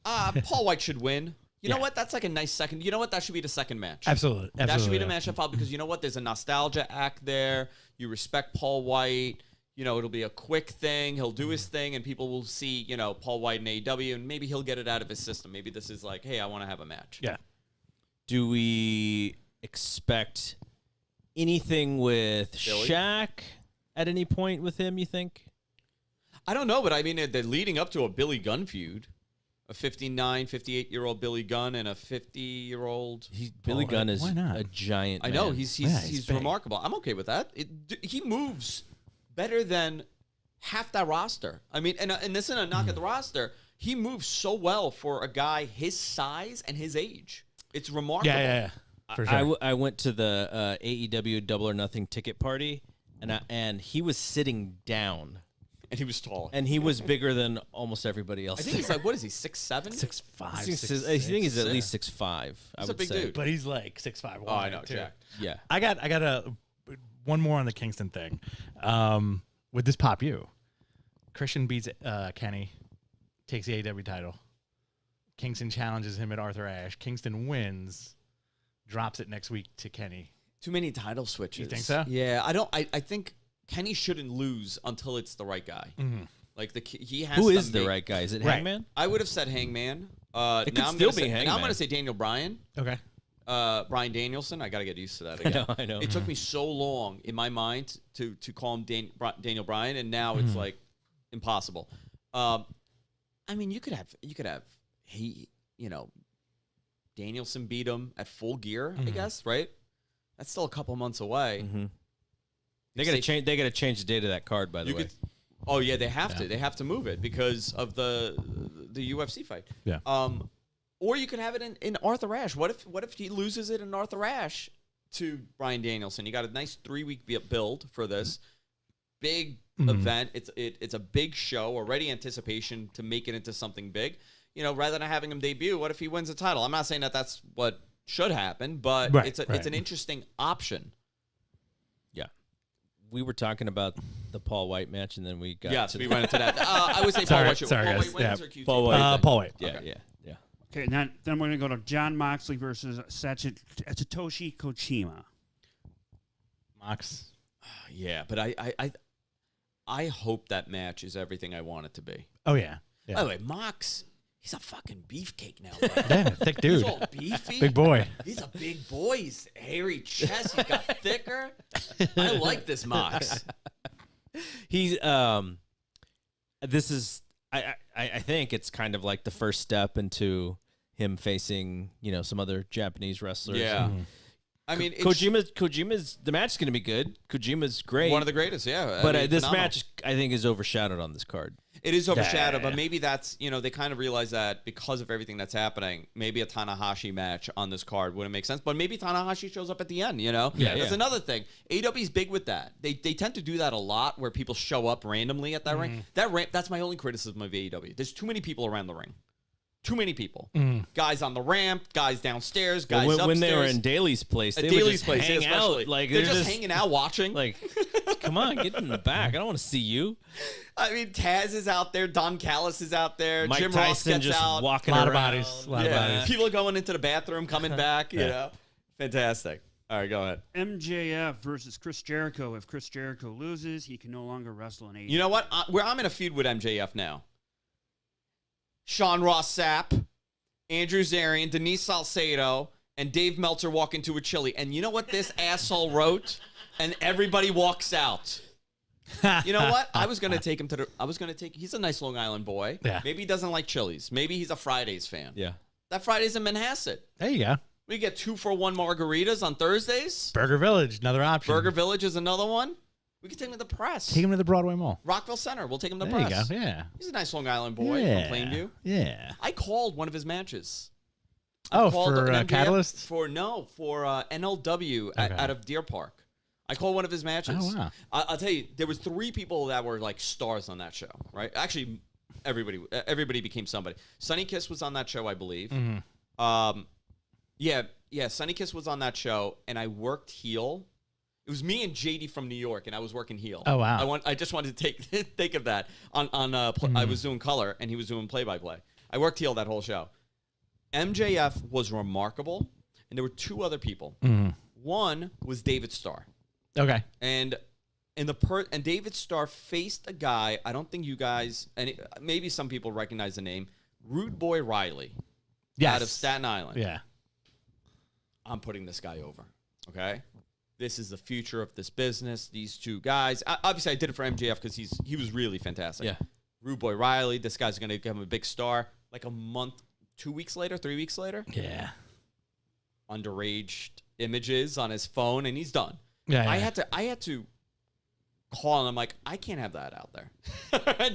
[SPEAKER 1] Paul White should win. You know what? That's like a nice second. You know what? That should be the second match.
[SPEAKER 2] Absolutely.
[SPEAKER 1] That should be the match that followed because you know what? There's a nostalgia act there. You respect Paul White. It'll be a quick thing. He'll do his thing, and people will see, Paul White in AEW, and maybe he'll get it out of his system. Maybe this is like, hey, I want to have a match.
[SPEAKER 2] Yeah.
[SPEAKER 3] Do we expect anything with
[SPEAKER 1] Billy?
[SPEAKER 3] Shaq at any point with him, you think?
[SPEAKER 1] I don't know, but I mean, they're leading up to a Billy Gunn feud. A 59, 58-year-old Billy Gunn and a 50-year-old...
[SPEAKER 3] Billy Gunn is a giant man.
[SPEAKER 1] I know. He's remarkable. I'm okay with that. He moves better than half that roster. I mean, and this isn't a knock at the roster. He moves so well for a guy his size and his age. It's remarkable.
[SPEAKER 2] Yeah. For sure.
[SPEAKER 3] I went to the AEW Double or Nothing ticket party, and he was sitting down.
[SPEAKER 1] And he was tall.
[SPEAKER 3] And he was bigger than almost everybody else.
[SPEAKER 1] I think he's like, what is he, 6'7"?
[SPEAKER 2] 6'5".
[SPEAKER 3] I think he's at least 6'5".
[SPEAKER 1] He's a big dude.
[SPEAKER 2] But he's like 6'5".
[SPEAKER 1] Oh, I know, Jack.
[SPEAKER 3] Yeah.
[SPEAKER 2] I got one more on the Kingston thing. With this pop you, Christian beats Kenny, takes the AEW title. Kingston challenges him at Arthur Ashe. Kingston wins, drops it next week to Kenny.
[SPEAKER 1] Too many title switches.
[SPEAKER 2] You think so?
[SPEAKER 1] Yeah, I think Kenny shouldn't lose until it's the right guy.
[SPEAKER 2] Mm-hmm.
[SPEAKER 1] Like he has.
[SPEAKER 3] Who is the right guy? Is it Hangman?
[SPEAKER 1] I would have said Hangman.
[SPEAKER 3] It could still be Hangman.
[SPEAKER 1] Now I'm going to say Daniel Bryan.
[SPEAKER 2] Okay.
[SPEAKER 1] Brian Danielson. I got to get used to that again.
[SPEAKER 3] I know.
[SPEAKER 1] It took me so long in my mind to call him Daniel Bryan, and now it's like impossible. I mean, you could have Danielson beat him at Full Gear, I guess, right? That's still a couple months away.
[SPEAKER 3] They got to change. They got to change the date of that card, by the way.
[SPEAKER 1] Oh yeah, they have to. They have to move it because of the UFC fight.
[SPEAKER 2] Yeah.
[SPEAKER 1] Or you could have it in Arthur Ashe. What if he loses it in Arthur Ashe to Bryan Danielson? You got a nice 3-week build for this big event. It's a big show. Already anticipation to make it into something big. You know, rather than having him debut, what if he wins the title? I'm not saying that that's what should happen, but it's an interesting option.
[SPEAKER 3] Yeah. We were talking about the Paul White match, and then we got
[SPEAKER 1] we went into that. I would say Paul White. Paul White wins or QT?
[SPEAKER 3] Paul White.
[SPEAKER 2] Paul White.
[SPEAKER 3] Yeah,
[SPEAKER 1] Okay.
[SPEAKER 3] yeah.
[SPEAKER 5] Okay, then we're going to go to John Moxley versus Satoshi Kojima.
[SPEAKER 2] Mox.
[SPEAKER 1] Yeah, but I hope that match is everything I want it to be.
[SPEAKER 2] Oh, yeah.
[SPEAKER 1] By the way, Mox, he's a fucking beefcake now, bro.
[SPEAKER 2] Yeah, thick dude.
[SPEAKER 1] He's all beefy.
[SPEAKER 2] Big boy.
[SPEAKER 1] He's a big boy. He's hairy chest. He got thicker. I like this Mox.
[SPEAKER 3] He's this is I think it's kind of like the first step into him facing, some other Japanese wrestlers.
[SPEAKER 1] Yeah. I mean,
[SPEAKER 3] Kojima's the match is going to be good. Kojima's great.
[SPEAKER 1] One of the greatest, yeah.
[SPEAKER 3] But this
[SPEAKER 1] phenomenal.
[SPEAKER 3] match, I think, is overshadowed on this card.
[SPEAKER 1] It is overshadowed, but maybe that's, they kind of realize that because of everything that's happening, maybe a Tanahashi match on this card wouldn't make sense. But maybe Tanahashi shows up at the end,
[SPEAKER 3] Yeah,
[SPEAKER 1] That's another thing. AEW's big with that. They tend to do that a lot where people show up randomly at that ring. That's my only criticism of AEW. There's too many people around the ring. Too many people. Guys on the ramp, guys downstairs, guys upstairs.
[SPEAKER 3] When they were in Daly's place, they would just hang out. Like,
[SPEAKER 1] they're just hanging out watching.
[SPEAKER 3] Like, come on, get in the back. I don't want to see you.
[SPEAKER 1] I mean, Taz is out there. Don Callis is out there.
[SPEAKER 3] Mike
[SPEAKER 1] Jim
[SPEAKER 3] Tyson
[SPEAKER 1] Ross gets
[SPEAKER 3] just
[SPEAKER 1] out.
[SPEAKER 3] walking
[SPEAKER 2] A lot
[SPEAKER 3] around.
[SPEAKER 2] of bodies. A lot of bodies.
[SPEAKER 1] People are going into the bathroom, coming back, Fantastic. All right, go ahead.
[SPEAKER 5] MJF versus Chris Jericho. If Chris Jericho loses, he can no longer wrestle in AEW.
[SPEAKER 1] You know what? I'm in a feud with MJF now. Sean Ross Sapp, Andrew Zarian, Denise Salcedo, and Dave Meltzer walk into a chili. And you know what this asshole wrote? And everybody walks out. You know what? I was gonna take him he's a nice Long Island boy.
[SPEAKER 2] Yeah.
[SPEAKER 1] Maybe he doesn't like chilies. Maybe he's a Fridays fan.
[SPEAKER 3] Yeah.
[SPEAKER 1] That Friday's in Manhasset.
[SPEAKER 2] There you go.
[SPEAKER 1] We get 2-for-1 margaritas on Thursdays.
[SPEAKER 2] Burger Village, another option.
[SPEAKER 1] Burger Village is another one. We can take him to the press.
[SPEAKER 2] Take him to the Broadway Mall.
[SPEAKER 1] Rockville Center. We'll take him to the
[SPEAKER 2] There
[SPEAKER 1] press.
[SPEAKER 2] you go. Yeah.
[SPEAKER 1] He's a nice Long Island boy
[SPEAKER 2] Yeah.
[SPEAKER 1] from Plainview.
[SPEAKER 2] Yeah.
[SPEAKER 1] I called one of his matches.
[SPEAKER 2] Oh,
[SPEAKER 1] Called
[SPEAKER 2] for
[SPEAKER 1] an MJF
[SPEAKER 2] Catalyst?
[SPEAKER 1] For NLW out of Deer Park. I called one of his matches.
[SPEAKER 2] Oh, wow.
[SPEAKER 1] I'll tell you, there was 3 people that were like stars on that show, right? Actually, everybody became somebody. Sonny Kiss was on that show, I believe. Yeah, Sonny Kiss was on that show, and I worked heel. It was me and JD from New York, and I was working heel.
[SPEAKER 2] Oh, wow.
[SPEAKER 1] I just wanted to think of that I was doing color, and he was doing play-by-play. I worked heel that whole show. MJF was remarkable, and there were 2 other people. One was David Starr.
[SPEAKER 2] Okay.
[SPEAKER 1] And David Starr faced a guy, I don't think you guys, maybe some people recognize the name, Rude Boy Riley.
[SPEAKER 2] Yes.
[SPEAKER 1] Out of Staten Island.
[SPEAKER 2] Yeah.
[SPEAKER 1] I'm putting this guy over, okay? This is the future of this business. These 2 guys. Obviously, I did it for MJF because he was really fantastic.
[SPEAKER 3] Yeah.
[SPEAKER 1] Rude Boy Riley, this guy's going to become a big star. Like a month, 2 weeks later, 3 weeks later.
[SPEAKER 2] Yeah.
[SPEAKER 1] Underaged images on his phone, and he's done.
[SPEAKER 2] Yeah.
[SPEAKER 1] I had to call, and I'm like, I can't have that out there.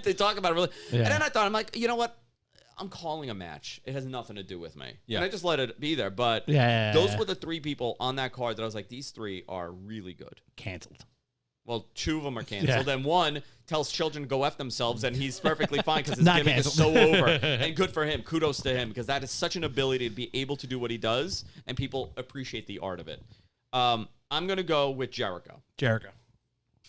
[SPEAKER 1] They talk about it really.
[SPEAKER 2] Yeah.
[SPEAKER 1] And then I thought, I'm like, you know what? I'm calling a match. It has nothing to do with me.
[SPEAKER 3] Yeah.
[SPEAKER 1] And I just let it be there. But those were the 3 people on that card that I was like, these 3 are really good.
[SPEAKER 2] Canceled.
[SPEAKER 1] Well, 2 of them are canceled.
[SPEAKER 2] Yeah.
[SPEAKER 1] Then one tells children to go F themselves, and he's perfectly fine because his
[SPEAKER 2] Not
[SPEAKER 1] gimmick is
[SPEAKER 2] canceled.
[SPEAKER 1] so over. And good for him. Kudos to him because that is such an ability to be able to do what he does, and people appreciate the art of it. I'm going to go with Jericho.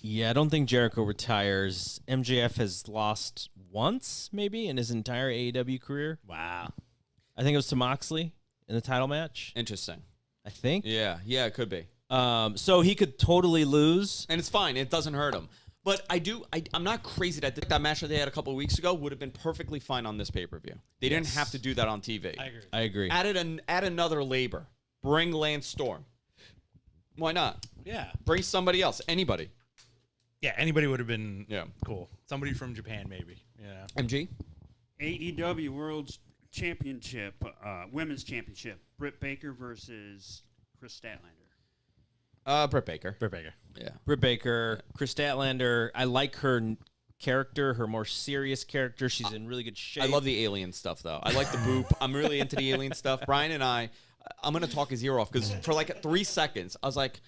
[SPEAKER 3] Yeah, I don't think Jericho retires. MJF has lost once, maybe, in his entire AEW career.
[SPEAKER 2] Wow.
[SPEAKER 3] I think it was to Moxley in the title match.
[SPEAKER 1] Interesting.
[SPEAKER 3] I think.
[SPEAKER 1] Yeah, it could be.
[SPEAKER 3] So he could totally lose.
[SPEAKER 1] And it's fine. It doesn't hurt him. But I'm not crazy that that match that they had a couple of weeks ago would have been perfectly fine on this pay-per-view. They didn't have to do that on TV.
[SPEAKER 2] I agree.
[SPEAKER 1] Add another labor. Bring Lance Storm. Why not?
[SPEAKER 2] Yeah.
[SPEAKER 1] Bring somebody else. Anybody.
[SPEAKER 2] Yeah, anybody would have been
[SPEAKER 1] Yeah.
[SPEAKER 2] cool. Somebody from Japan, maybe. Yeah.
[SPEAKER 1] MG?
[SPEAKER 5] AEW World Championship, Women's Championship. Britt Baker versus Chris Statlander.
[SPEAKER 1] Britt Baker.
[SPEAKER 2] Britt Baker.
[SPEAKER 1] Yeah.
[SPEAKER 3] Britt Baker, Chris Statlander. I like her character, her more serious character. She's in really good shape.
[SPEAKER 1] I love the alien stuff, though. I like the boop. I'm really into the alien stuff. Brian and I'm going to talk his ear off because for like 3 seconds, I was like,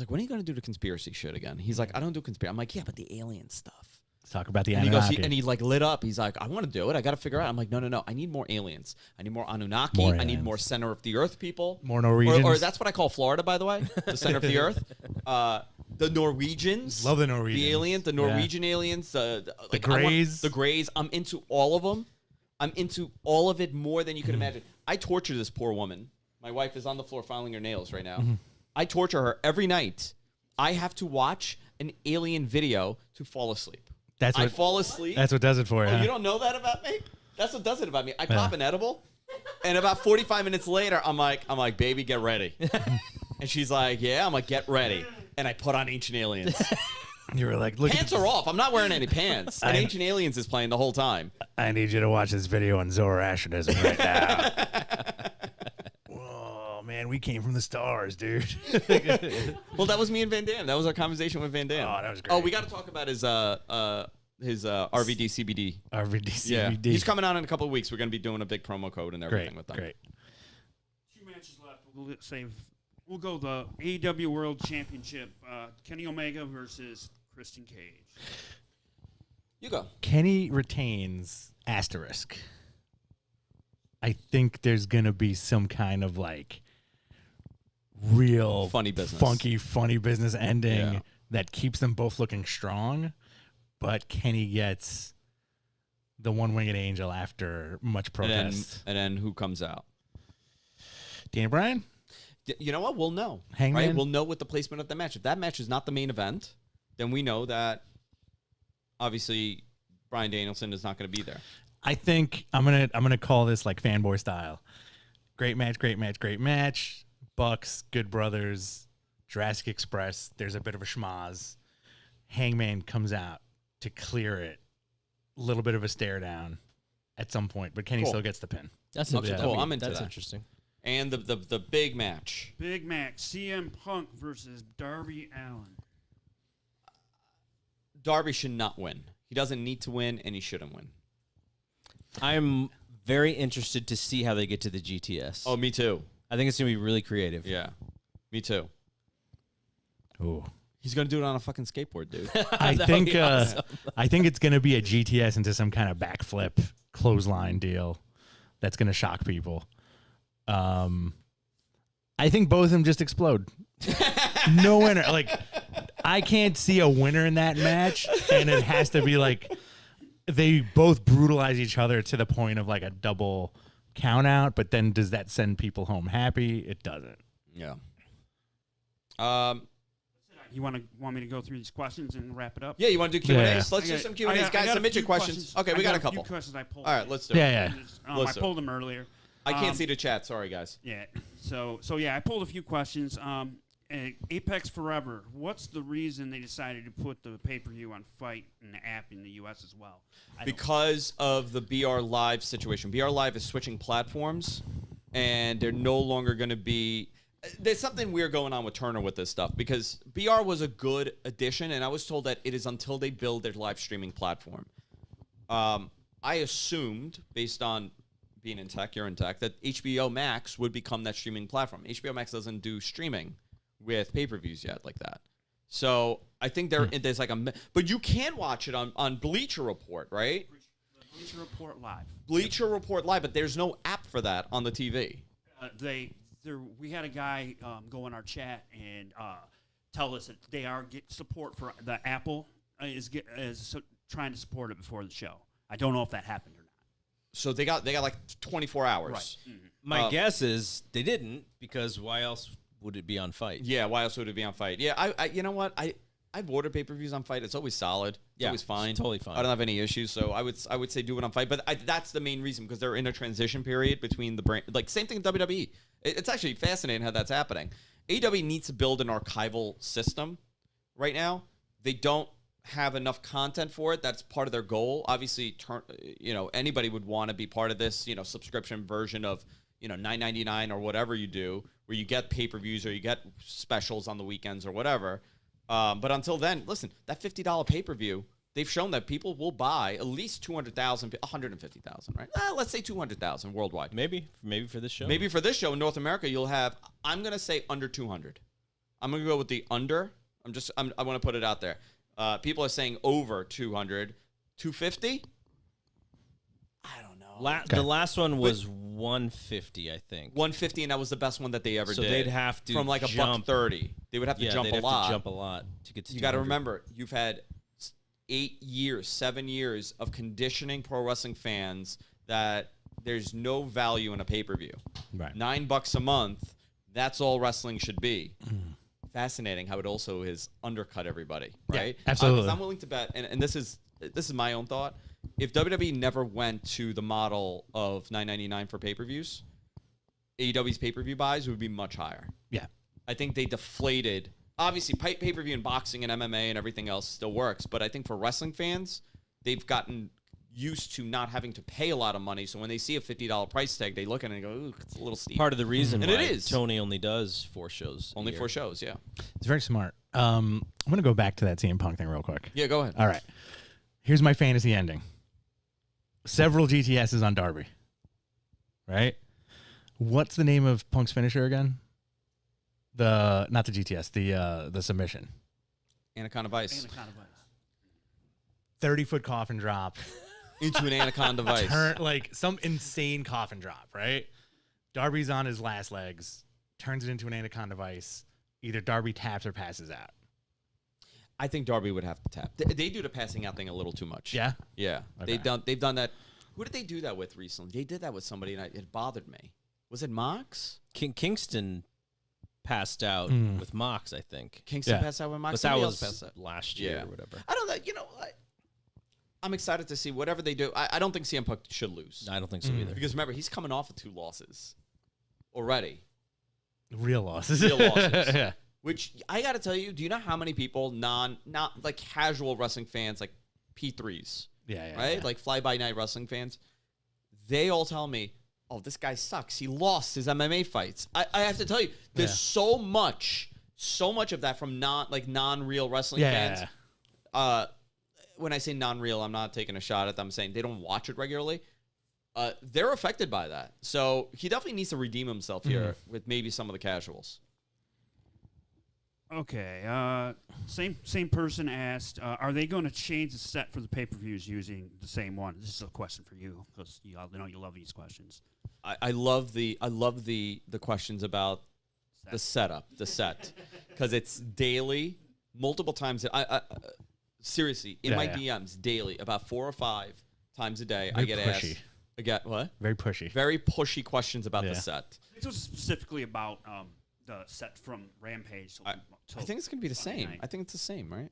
[SPEAKER 1] when are you going to do the conspiracy shit again? He's like, I don't do conspiracy. I'm like, yeah, but the alien stuff.
[SPEAKER 2] Let's talk about the
[SPEAKER 1] And
[SPEAKER 2] Anunnaki.
[SPEAKER 1] he like lit up. He's like, I want to do it. I got to figure out. I'm like, no. I need more aliens. I need more Anunnaki.
[SPEAKER 2] More
[SPEAKER 1] I need
[SPEAKER 2] aliens.
[SPEAKER 1] more center of the earth people.
[SPEAKER 2] More Norwegians.
[SPEAKER 1] Or that's what I call Florida, by the way, the center of the earth. The Norwegians.
[SPEAKER 2] Love the Norwegians.
[SPEAKER 1] The alien, the Norwegian aliens.
[SPEAKER 2] The
[SPEAKER 1] like,
[SPEAKER 2] Greys.
[SPEAKER 1] The Greys. I'm into all of them. I'm into all of it more than you could imagine. I torture this poor woman. My wife is on the floor filing her nails right now. I torture her every night. I have to watch an alien video to fall asleep. I fall asleep.
[SPEAKER 2] That's what does it for you.
[SPEAKER 1] Oh,
[SPEAKER 2] huh?
[SPEAKER 1] you don't know that about me? That's what does it about me. I pop an edible, and about 45 minutes later, I'm like, baby, get ready. And she's like, yeah. I'm like, get ready. And I put on Ancient Aliens.
[SPEAKER 2] You were like, look.
[SPEAKER 1] Pants are off. I'm not wearing any pants. And Ancient Aliens is playing the whole time.
[SPEAKER 2] I need you to watch this video on Zoroastrianism right now. Whoa, man, we came from the stars, dude.
[SPEAKER 1] Well, that was me and Van Damme. That was our conversation with Van Damme.
[SPEAKER 2] Oh, that was great.
[SPEAKER 1] Oh, we got to talk about his RVD CBD.
[SPEAKER 2] RVD,
[SPEAKER 1] Yeah,
[SPEAKER 2] CBD.
[SPEAKER 1] he's coming out in a couple of weeks. We're going to be doing a big promo code and everything with them.
[SPEAKER 2] Great.
[SPEAKER 5] 2 matches left. We'll go the AEW World Championship. Kenny Omega versus Christian Cage.
[SPEAKER 1] You go.
[SPEAKER 2] Kenny retains asterisk. I think there's going to be some kind of like real
[SPEAKER 1] Funny business.
[SPEAKER 2] funny business ending
[SPEAKER 1] Yeah.
[SPEAKER 2] that keeps them both looking strong, but Kenny gets the one-winged angel after much protest.
[SPEAKER 1] And then who comes out?
[SPEAKER 2] Daniel Bryan?
[SPEAKER 1] You know what? We'll know.
[SPEAKER 2] Hangman?
[SPEAKER 1] Right? We'll know what the placement of the match. If that match is not the main event, then we know that obviously Bryan Danielson is not going to be there.
[SPEAKER 2] I think I'm gonna call this like fanboy style. Great match. Bucks, Good Brothers, Jurassic Express. There's a bit of a schmaz. Hangman comes out to clear it. A little bit of a stare down at some point, but Kenny
[SPEAKER 1] Cool.
[SPEAKER 2] still gets the pin.
[SPEAKER 3] That's
[SPEAKER 1] Okay,
[SPEAKER 3] interesting.
[SPEAKER 1] cool. I'm into
[SPEAKER 3] That's
[SPEAKER 1] that.
[SPEAKER 3] interesting.
[SPEAKER 1] And the big match.
[SPEAKER 5] Big match. CM Punk versus Darby Allin.
[SPEAKER 1] Darby should not win. He doesn't need to win, and he shouldn't win.
[SPEAKER 3] I'm very interested to see how they get to the GTS.
[SPEAKER 1] Oh, me too.
[SPEAKER 3] I think it's going to be really creative.
[SPEAKER 1] Yeah, me too.
[SPEAKER 2] Ooh.
[SPEAKER 1] He's going to do it on a fucking skateboard, dude.
[SPEAKER 2] I
[SPEAKER 3] That
[SPEAKER 2] think
[SPEAKER 3] would be awesome.
[SPEAKER 2] I think it's going to be a GTS into some kind of backflip clothesline deal that's going to shock people. I think both of them just explode. No winner. Like, I can't see a winner in that match, and it has to be like they both brutalize each other to the point of like a double count out, but then does that send people home happy? It doesn't.
[SPEAKER 1] Yeah.
[SPEAKER 5] You want me to go through these questions and wrap it up?
[SPEAKER 1] Yeah, you want to do Q&As?
[SPEAKER 2] Yeah.
[SPEAKER 1] Let's do some Q&As.
[SPEAKER 5] I
[SPEAKER 1] Guys,
[SPEAKER 5] got a
[SPEAKER 1] submit your
[SPEAKER 5] few
[SPEAKER 1] questions. Okay, we got a couple.
[SPEAKER 5] few questions I pulled.
[SPEAKER 1] All right, let's do it.
[SPEAKER 2] Yeah.
[SPEAKER 1] Let's
[SPEAKER 5] I
[SPEAKER 1] do it.
[SPEAKER 5] pulled them earlier.
[SPEAKER 1] I can't see the chat. Sorry, guys.
[SPEAKER 5] Yeah. So yeah, I pulled a few questions. Apex Forever. What's the reason they decided to put the pay-per-view on Fight and the app in the U.S. as well?
[SPEAKER 1] Because of the BR Live situation. BR Live is switching platforms, and they're no longer going to be... There's something weird going on with Turner with this stuff, because BR was a good addition, and I was told that it is until they build their live streaming platform. I assumed, based on being in tech, you're in tech, that HBO Max would become that streaming platform. HBO Max doesn't do streaming with pay-per-views yet like that. So I think there's like but you can watch it on Bleacher Report, right?
[SPEAKER 5] Bleacher Report Live.
[SPEAKER 1] Bleacher Report Live, but there's no app for that on the TV.
[SPEAKER 5] We had a guy go in our chat and tell us that they are support for the Apple is trying to support it before the show. I don't know if that happened or not.
[SPEAKER 1] So they got like 24 hours.
[SPEAKER 5] Right. Mm-hmm.
[SPEAKER 3] My guess is they didn't, because why else would it be on Fight?
[SPEAKER 1] Yeah, why else would it be on Fight? Yeah, I you know what? I've ordered pay-per-views on Fight. It's always solid. It's always fine.
[SPEAKER 3] It's totally fine.
[SPEAKER 1] I don't have any issues, so I would say do it on Fight. But that's the main reason, because they're in a transition period between the brand. Like, same thing with WWE. It's actually fascinating how that's happening. AEW needs to build an archival system right now. They don't have enough content for it. That's part of their goal. Obviously, anybody would want to be part of this, subscription version of, $9.99 or whatever you do, where you get pay-per-views or you get specials on the weekends or whatever. But until then, listen, that $50 pay-per-view they've shown that people will buy at least 200,000, 150,000, right? Let's say 200,000 worldwide.
[SPEAKER 3] Maybe for this show.
[SPEAKER 1] Maybe for this show in North America, you'll have, I'm going to say under 200. I'm going to go with the under. I want to put it out there. People are saying over 200. 250? I don't know.
[SPEAKER 3] The last one was 150, I think.
[SPEAKER 1] 150, and that was the best one that they ever did.
[SPEAKER 3] So they'd have to
[SPEAKER 1] from like
[SPEAKER 3] jump.
[SPEAKER 1] $130. They would have to jump
[SPEAKER 3] they'd
[SPEAKER 1] a
[SPEAKER 3] have
[SPEAKER 1] lot.
[SPEAKER 3] to jump a lot to get to.
[SPEAKER 1] You got to remember, you've had 8 years, 7 years of conditioning pro wrestling fans that there's no value in a pay-per-view.
[SPEAKER 2] Right.
[SPEAKER 1] $9 a month, that's all wrestling should be. Fascinating how it also has undercut everybody, right?
[SPEAKER 2] Yeah, absolutely.
[SPEAKER 1] 'Cause I'm willing to bet, and this is my own thought. If WWE never went to the model of $9.99 for pay-per-views, AEW's pay-per-view buys would be much higher.
[SPEAKER 2] Yeah.
[SPEAKER 1] I think they deflated. Obviously, pay-per-view and boxing and MMA and everything else still works, but I think for wrestling fans, they've gotten used to not having to pay a lot of money. So when they see a $50 price tag, they look at it and go, "Ooh, it's a little steep."
[SPEAKER 3] Part of the reason
[SPEAKER 1] And
[SPEAKER 3] why
[SPEAKER 1] it is.
[SPEAKER 3] Tony only does 4 shows.
[SPEAKER 1] Only 4 shows, yeah.
[SPEAKER 2] It's very smart. I'm going to go back to that CM Punk thing real quick.
[SPEAKER 1] Yeah, go ahead.
[SPEAKER 2] All right. Here's my fantasy ending. Several GTSs on Darby. Right? What's the name of Punk's finisher again? Not the GTS, the submission.
[SPEAKER 1] Anaconda Vice.
[SPEAKER 5] Anaconda Vice.
[SPEAKER 2] 30-foot coffin drop.
[SPEAKER 1] Into an Anaconda Vice.
[SPEAKER 2] Like some insane coffin drop, right? Darby's on his last legs, turns it into an Anaconda Vice. Either Darby taps or passes out.
[SPEAKER 1] I think Darby would have to tap. They do the passing out thing a little too much.
[SPEAKER 2] Yeah?
[SPEAKER 1] Yeah.
[SPEAKER 2] Okay.
[SPEAKER 1] They've done that. Who did they do that with recently? They did that with somebody, and it bothered me. Was it Mox?
[SPEAKER 3] Kingston passed out with Mox, I think.
[SPEAKER 1] Kingston
[SPEAKER 2] Yeah.
[SPEAKER 1] passed out with Mox.
[SPEAKER 3] But that
[SPEAKER 1] Somebody
[SPEAKER 3] was
[SPEAKER 1] else passed out.
[SPEAKER 3] last year
[SPEAKER 1] Yeah.
[SPEAKER 3] or whatever.
[SPEAKER 1] I don't know. I'm excited to see whatever they do. I don't think CM Punk should lose.
[SPEAKER 3] I don't think so either.
[SPEAKER 1] Because remember, he's coming off of 2 losses already.
[SPEAKER 2] Real losses.
[SPEAKER 1] Real losses.
[SPEAKER 2] Yeah.
[SPEAKER 1] Which I got to tell you, do you know how many people, not like casual wrestling fans, like P3s,
[SPEAKER 2] Yeah.
[SPEAKER 1] right?
[SPEAKER 2] Yeah.
[SPEAKER 1] Like fly-by-night wrestling fans, they all tell me, "Oh, this guy sucks. He lost his MMA fights." I have to tell you, there's so much of that from non-real wrestling fans. When I say non-real, I'm not taking a shot at them. I'm saying they don't watch it regularly. They're affected by that. So he definitely needs to redeem himself here with maybe some of the casuals.
[SPEAKER 5] Okay. Same person asked, are they going to change the set for the pay-per-views using the same one? This is a question for you because you know you love these questions.
[SPEAKER 1] I love the questions about the setup, the set, because it's daily, multiple times. Seriously, in my DMs daily, about 4 or 5 times a day,
[SPEAKER 2] Very
[SPEAKER 1] I get
[SPEAKER 2] pushy.
[SPEAKER 1] asked. I get what?
[SPEAKER 2] Very pushy.
[SPEAKER 1] Very pushy questions about the set.
[SPEAKER 5] This was specifically about the set from Rampage.
[SPEAKER 1] I think it's gonna be the same. I think it's the same, right?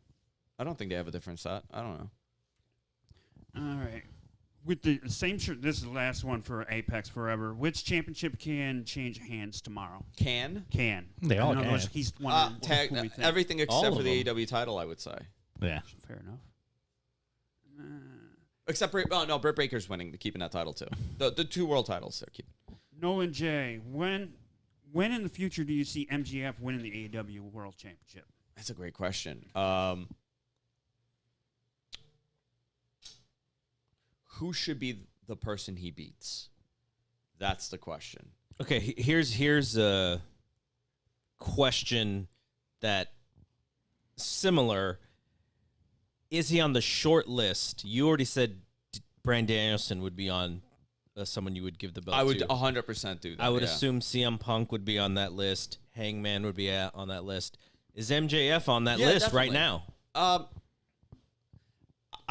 [SPEAKER 1] I don't think they have a different set. I don't know.
[SPEAKER 5] All right. With the same shirt, this is the last one for Apex Forever. Which championship can change hands tomorrow?
[SPEAKER 1] Can
[SPEAKER 5] In
[SPEAKER 2] They all
[SPEAKER 5] other
[SPEAKER 2] can.
[SPEAKER 5] words, he's wondering
[SPEAKER 1] tag
[SPEAKER 5] who we think.
[SPEAKER 1] everything
[SPEAKER 3] All
[SPEAKER 1] except
[SPEAKER 3] of
[SPEAKER 1] for the
[SPEAKER 3] them.
[SPEAKER 1] AEW title, I would say.
[SPEAKER 2] Yeah.
[SPEAKER 5] Fair enough.
[SPEAKER 1] Except Britt Baker's winning, keeping that title too. The 2 world titles they're keeping.
[SPEAKER 5] Nolan J. When in the future do you see MJF winning the AEW World Championship?
[SPEAKER 1] That's a great question. Who should be the person he beats? That's the question.
[SPEAKER 3] Okay, here's a question that similar. Is he on the short list? You already said Bryan Danielson would be on someone you would give the belt to.
[SPEAKER 1] I would 100% do that.
[SPEAKER 3] I would assume CM Punk would be on that list. Hangman would be on that list. Is MJF on that list right now?
[SPEAKER 1] I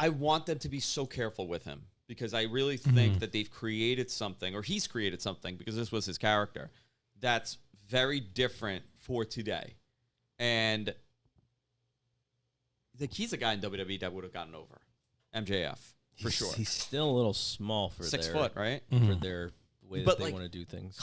[SPEAKER 1] want them to be so careful with him because I really think that they've created something, or he's created something, because this was his character, that's very different for today. And he's a guy in WWE that would have gotten over MJF for sure.
[SPEAKER 3] He's still a little small for
[SPEAKER 1] 6
[SPEAKER 3] their,
[SPEAKER 1] foot, right?
[SPEAKER 3] for their way
[SPEAKER 1] But,
[SPEAKER 3] that they
[SPEAKER 1] like,
[SPEAKER 3] want to do things.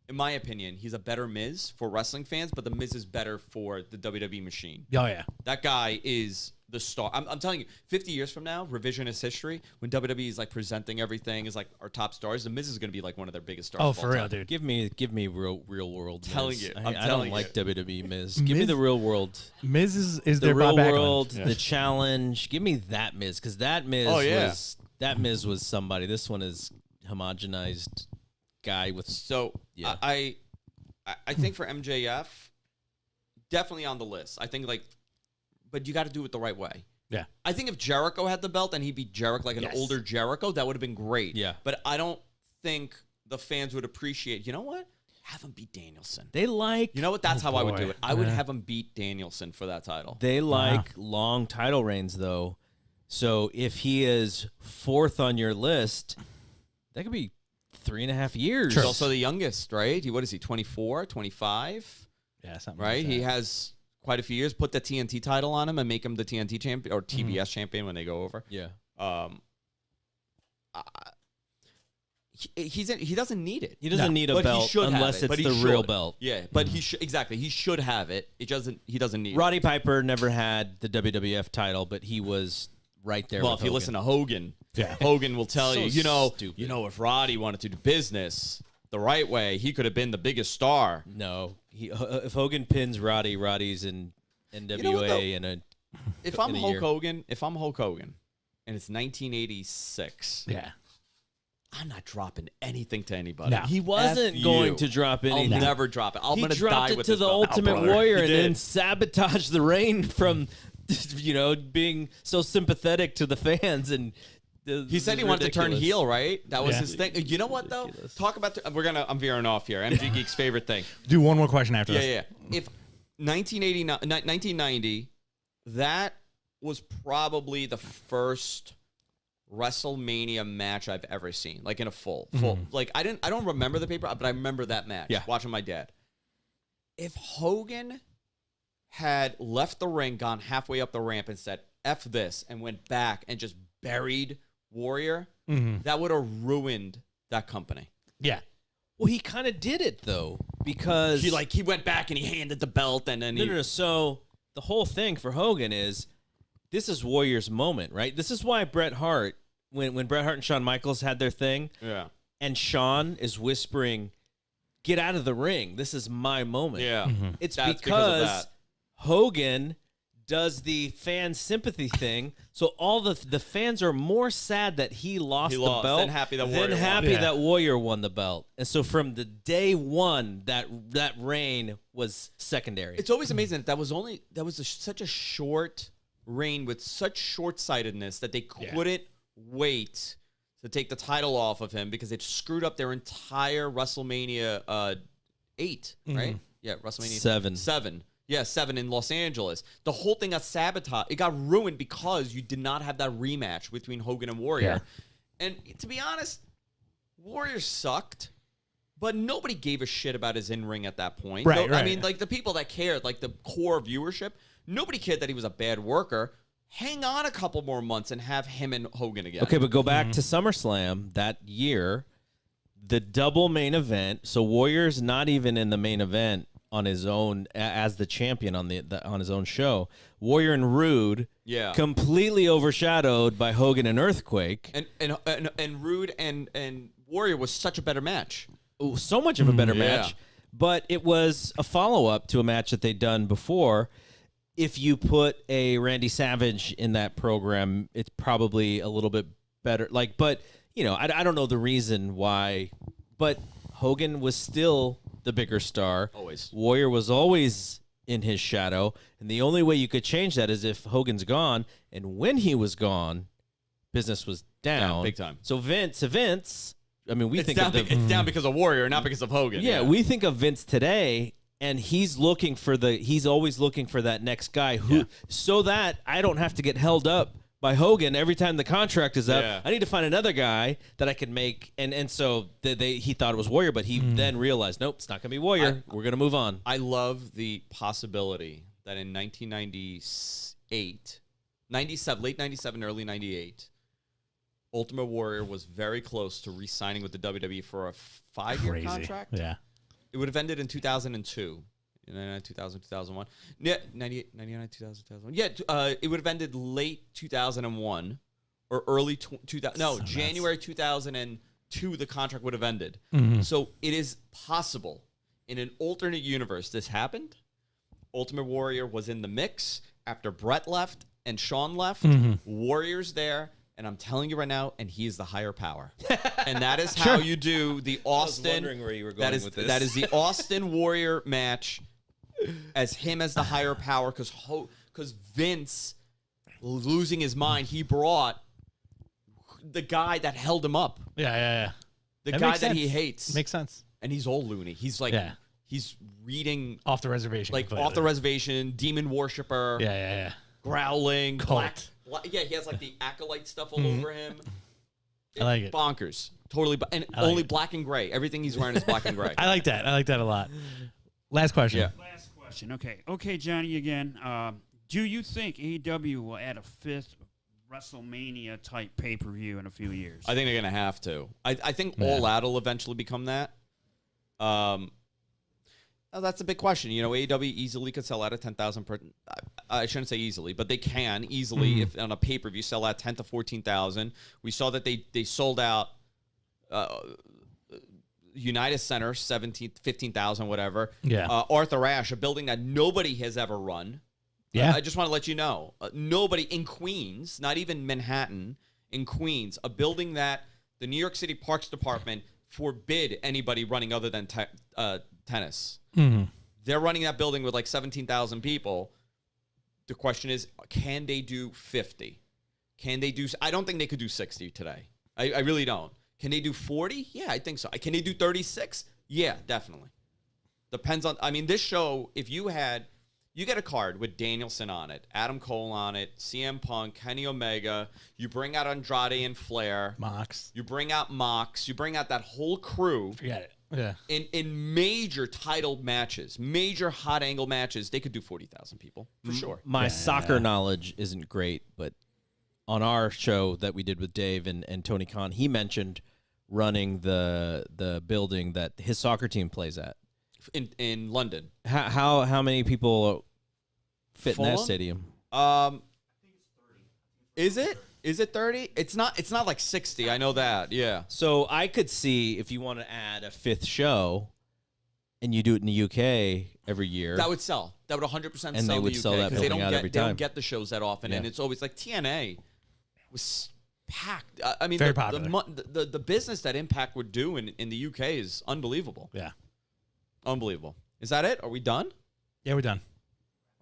[SPEAKER 1] In my opinion, he's a better Miz for wrestling fans, but the Miz is better for the WWE machine.
[SPEAKER 2] Oh, yeah.
[SPEAKER 1] That guy is the star. I'm telling you, 50 years from now, revisionist history, when WWE is like presenting everything as like our top stars, the Miz is going to be like one of their biggest stars.
[SPEAKER 2] Oh,
[SPEAKER 1] of all
[SPEAKER 2] for real,
[SPEAKER 1] time.
[SPEAKER 2] dude.
[SPEAKER 3] Give me real world.
[SPEAKER 1] Telling
[SPEAKER 3] Miz.
[SPEAKER 1] you.
[SPEAKER 3] I
[SPEAKER 1] I'm
[SPEAKER 3] don't
[SPEAKER 1] telling
[SPEAKER 3] like
[SPEAKER 1] you.
[SPEAKER 3] WWE Miz. Give me
[SPEAKER 2] Miz-
[SPEAKER 3] the real world.
[SPEAKER 2] Miz is
[SPEAKER 3] The
[SPEAKER 2] their
[SPEAKER 3] real
[SPEAKER 2] Bob Backlund.
[SPEAKER 3] world,
[SPEAKER 2] Yeah.
[SPEAKER 3] the challenge. Give me that Miz, because that Miz was somebody. This one is homogenized guy with.
[SPEAKER 1] So
[SPEAKER 3] Yeah.
[SPEAKER 1] I think for MJF, definitely on the list. I think like, but you got to do it the right way.
[SPEAKER 2] Yeah.
[SPEAKER 1] I think if Jericho had the belt and he beat Jericho like an
[SPEAKER 2] Yes.
[SPEAKER 1] older Jericho, that would have been great.
[SPEAKER 3] Yeah.
[SPEAKER 1] But I don't think the fans would appreciate. You know what? Have him beat Danielson.
[SPEAKER 3] They like.
[SPEAKER 1] You know what? That's how I would do
[SPEAKER 2] boy.
[SPEAKER 1] it. I would
[SPEAKER 2] Yeah.
[SPEAKER 1] have him beat Danielson for that title.
[SPEAKER 3] They like long title reigns, though. So if he is 4th on your list, that could be 3.5 years.
[SPEAKER 1] He's also the youngest, right? What is he? 24, 25?
[SPEAKER 2] Yeah, something
[SPEAKER 1] Right?
[SPEAKER 2] like that.
[SPEAKER 1] He has quite a few years. Put the TNT title on him and make him the TNT champion or TBS champion when they go over.
[SPEAKER 3] Yeah.
[SPEAKER 1] He doesn't need it.
[SPEAKER 3] He doesn't need a
[SPEAKER 1] But he
[SPEAKER 3] belt
[SPEAKER 1] should have
[SPEAKER 3] unless
[SPEAKER 1] it,
[SPEAKER 3] it's
[SPEAKER 1] but he
[SPEAKER 3] the real
[SPEAKER 1] should.
[SPEAKER 3] belt.
[SPEAKER 1] Yeah, but he should exactly. He should have it. He doesn't need
[SPEAKER 3] Roddy Piper never had the WWF title, but he was right there.
[SPEAKER 1] it. Well,
[SPEAKER 3] with
[SPEAKER 1] if you
[SPEAKER 3] Hogan.
[SPEAKER 1] listen to Hogan,
[SPEAKER 2] Yeah.
[SPEAKER 1] Hogan will tell
[SPEAKER 3] So
[SPEAKER 1] you,
[SPEAKER 3] stupid.
[SPEAKER 1] if Roddy wanted to do business the right way, he could have been the biggest star.
[SPEAKER 3] No, if Hogan pins Roddy, Roddy's in NWA
[SPEAKER 1] You know what, though?
[SPEAKER 3] and a.
[SPEAKER 1] If I'm
[SPEAKER 3] in a
[SPEAKER 1] Hulk
[SPEAKER 3] year.
[SPEAKER 1] Hogan, and it's 1986,
[SPEAKER 2] Yeah.
[SPEAKER 1] I'm not dropping anything to anybody.
[SPEAKER 2] No.
[SPEAKER 3] He wasn't
[SPEAKER 1] F
[SPEAKER 3] going
[SPEAKER 1] you.
[SPEAKER 3] to drop anything.
[SPEAKER 1] I'll never drop it. I'm
[SPEAKER 3] He
[SPEAKER 1] gonna
[SPEAKER 3] dropped
[SPEAKER 1] die
[SPEAKER 3] it
[SPEAKER 1] with
[SPEAKER 3] to
[SPEAKER 1] this
[SPEAKER 3] the
[SPEAKER 1] belt.
[SPEAKER 3] Ultimate
[SPEAKER 1] brother.
[SPEAKER 3] Warrior
[SPEAKER 1] He
[SPEAKER 3] and
[SPEAKER 1] did.
[SPEAKER 3] then sabotaged the reign from, being so sympathetic to the fans. And
[SPEAKER 1] He said he wanted to turn heel, right? That was
[SPEAKER 2] Yeah.
[SPEAKER 1] his thing. You know what though?
[SPEAKER 3] Ridiculous.
[SPEAKER 1] Talk about. I'm veering off here. MG Geek's favorite thing.
[SPEAKER 2] Do one more question after
[SPEAKER 1] Yeah,
[SPEAKER 2] this.
[SPEAKER 1] yeah. If 1990, that was probably the first WrestleMania match I've ever seen, like in a full. Like I don't remember the paper, but I remember that match.
[SPEAKER 3] Yeah.
[SPEAKER 1] Watching my dad. If Hogan had left the ring, gone halfway up the ramp, and said "F this" and went back and just buried Warrior, that would have ruined that company.
[SPEAKER 2] Yeah.
[SPEAKER 3] Well, he kind of did it though, because
[SPEAKER 1] He went back and he handed the belt, and then
[SPEAKER 3] no. So the whole thing for Hogan is this is Warrior's moment, right? This is why Bret Hart, when Bret Hart and Shawn Michaels had their thing,
[SPEAKER 1] yeah,
[SPEAKER 3] and Shawn is whispering, "Get out of the ring. This is my moment."
[SPEAKER 1] yeah.
[SPEAKER 3] It's
[SPEAKER 1] That's because of
[SPEAKER 3] because
[SPEAKER 1] that.
[SPEAKER 3] Hogan does the fan sympathy thing, so all the fans are more sad that he lost the belt
[SPEAKER 1] than happy that Warrior won.
[SPEAKER 2] Yeah.
[SPEAKER 3] that Warrior won the belt. And so from the day one, that reign was secondary.
[SPEAKER 1] It's always amazing that was such a short reign with such short-sightedness that they couldn't wait to take the title off of him because it screwed up their entire WrestleMania 8, right? Yeah, WrestleMania 7. Yeah, 7 in Los Angeles. The whole thing got sabotaged. It got ruined because you did not have that rematch between Hogan and Warrior. And to be honest, Warrior sucked, but nobody gave a shit about his in-ring at that point.
[SPEAKER 2] Right,
[SPEAKER 1] I
[SPEAKER 2] right.
[SPEAKER 1] mean, like the people that cared, like the core viewership, nobody cared that he was a bad worker. Hang on a couple more months and have him and Hogan again.
[SPEAKER 3] Okay, but go back to SummerSlam that year, the double main event. So Warrior's not even in the main event on his own as the champion on on his own show. Warrior and Rude, completely overshadowed by Hogan and Earthquake.
[SPEAKER 1] And Rude and Warrior was such a better match.
[SPEAKER 3] Ooh, so much of a better
[SPEAKER 1] Yeah.
[SPEAKER 3] match, but it was a follow-up to a match that they'd done before. If you put a Randy Savage in that program, it's probably a little bit better. But I don't know the reason why, but Hogan was still the bigger star.
[SPEAKER 1] Always.
[SPEAKER 3] Warrior was always in his shadow, and the only way you could change that is if Hogan's gone, and when he was gone, business was down.
[SPEAKER 1] Big time.
[SPEAKER 3] So Vince, I mean, we
[SPEAKER 1] It's
[SPEAKER 3] think
[SPEAKER 1] down,
[SPEAKER 3] of the,
[SPEAKER 1] it's down because of Warrior, not because of Hogan.
[SPEAKER 3] yeah, we think of Vince today, and he's always looking for that next guy who, so that I don't have to get held up by Hogan every time the contract is up.
[SPEAKER 1] Yeah.
[SPEAKER 3] I need to find another guy that I can make, and so he thought it was Warrior, but he then realized, nope, it's not gonna be Warrior. We're gonna move on.
[SPEAKER 1] I love the possibility that in 1998, 97, late 97, early 98, Ultimate Warrior was very close to re-signing with the WWE for a 5-year
[SPEAKER 2] Crazy.
[SPEAKER 1] contract.
[SPEAKER 2] Yeah.
[SPEAKER 1] It would have ended in 2002. 99, 2000, 2001. Yeah, 98, 99, 2000, 2001. Yeah, it would have ended late 2001 or early 2000. No, January 2002, the contract would have ended. So it is possible in an alternate universe this happened. Ultimate Warrior was in the mix after Brett left and Shawn left. Warrior's there. And I'm telling you right now, and he is the higher power. And that is how you do the Austin.
[SPEAKER 3] I was wondering where you were going with this.
[SPEAKER 1] That is the Austin Warrior match as him as the higher power because Vince, losing his mind, he brought the guy that held him up.
[SPEAKER 2] Yeah.
[SPEAKER 1] The
[SPEAKER 2] That
[SPEAKER 1] guy
[SPEAKER 2] makes
[SPEAKER 1] that he
[SPEAKER 2] sense.
[SPEAKER 1] hates.
[SPEAKER 2] Makes sense.
[SPEAKER 1] And he's all loony. He's like, he's reading.
[SPEAKER 2] Off the reservation.
[SPEAKER 1] Like,
[SPEAKER 2] completely.
[SPEAKER 1] off the reservation, demon worshiper.
[SPEAKER 2] Yeah.
[SPEAKER 1] Growling.
[SPEAKER 2] Cult.
[SPEAKER 1] Yeah, he has like the acolyte stuff all over him.
[SPEAKER 2] I like it.
[SPEAKER 1] Bonkers. Totally. And
[SPEAKER 2] I like
[SPEAKER 1] only
[SPEAKER 2] it.
[SPEAKER 1] black and gray. Everything he's wearing is black and gray.
[SPEAKER 2] I like that. I like that a lot. Last question.
[SPEAKER 1] Yeah.
[SPEAKER 5] Last question. Okay, Johnny. Again, do you think AEW will add a 5th WrestleMania type pay-per-view in a few years?
[SPEAKER 1] I think they're gonna have to. I think All Out will eventually become that. That's a big question. You know, AEW easily could sell out at 10,000 per. I shouldn't say easily, but they can easily if on a pay-per-view sell out 10 to 14,000. We saw that they sold out United Center 15,000 whatever.
[SPEAKER 2] Yeah.
[SPEAKER 1] Arthur Ashe, a building that nobody has ever run.
[SPEAKER 2] Yeah.
[SPEAKER 1] I just want to let you know, nobody in Queens, not even Manhattan, in Queens, a building that the New York City Parks Department forbid anybody running other than tennis. They're running that building with like 17,000 people. The question is, can they do 50? Can they do? I don't think they could do 60 today. I really don't. Can they do 40? Yeah, I think so. Can they do 36? Yeah, definitely. Depends on. I mean, this show, if you get a card with Danielson on it, Adam Cole on it, CM Punk, Kenny Omega. You bring out Andrade and Flair.
[SPEAKER 2] Mox.
[SPEAKER 1] You bring out Mox. You bring out that whole crew.
[SPEAKER 2] Forget it. Yeah.
[SPEAKER 1] In major titled matches, major hot angle matches, they could do 40,000 people for sure.
[SPEAKER 3] My soccer knowledge isn't great, but on our show that we did with Dave and Tony Khan, he mentioned running the building that his soccer team plays at.
[SPEAKER 1] In London.
[SPEAKER 3] How many people fit in that
[SPEAKER 1] Fulham?
[SPEAKER 3] stadium?
[SPEAKER 1] Is it? Is it 30? It's not like 60. I know that. Yeah.
[SPEAKER 3] So I could see if you want to add a 5th show, and you do it in the UK every year.
[SPEAKER 1] That would sell. That would 100% sell.
[SPEAKER 3] And they would
[SPEAKER 1] in the
[SPEAKER 3] sell
[SPEAKER 1] UK,
[SPEAKER 3] that
[SPEAKER 1] 'cause they
[SPEAKER 3] building out every
[SPEAKER 1] They don't
[SPEAKER 3] time.
[SPEAKER 1] get the shows that often, and
[SPEAKER 3] Yeah.
[SPEAKER 1] it's always like TNA was packed. I mean,
[SPEAKER 2] Very
[SPEAKER 1] the
[SPEAKER 2] popular.
[SPEAKER 1] the business that Impact would do in the UK is unbelievable.
[SPEAKER 2] Yeah.
[SPEAKER 1] Unbelievable. Is that it? Are we done?
[SPEAKER 2] Yeah, we're done.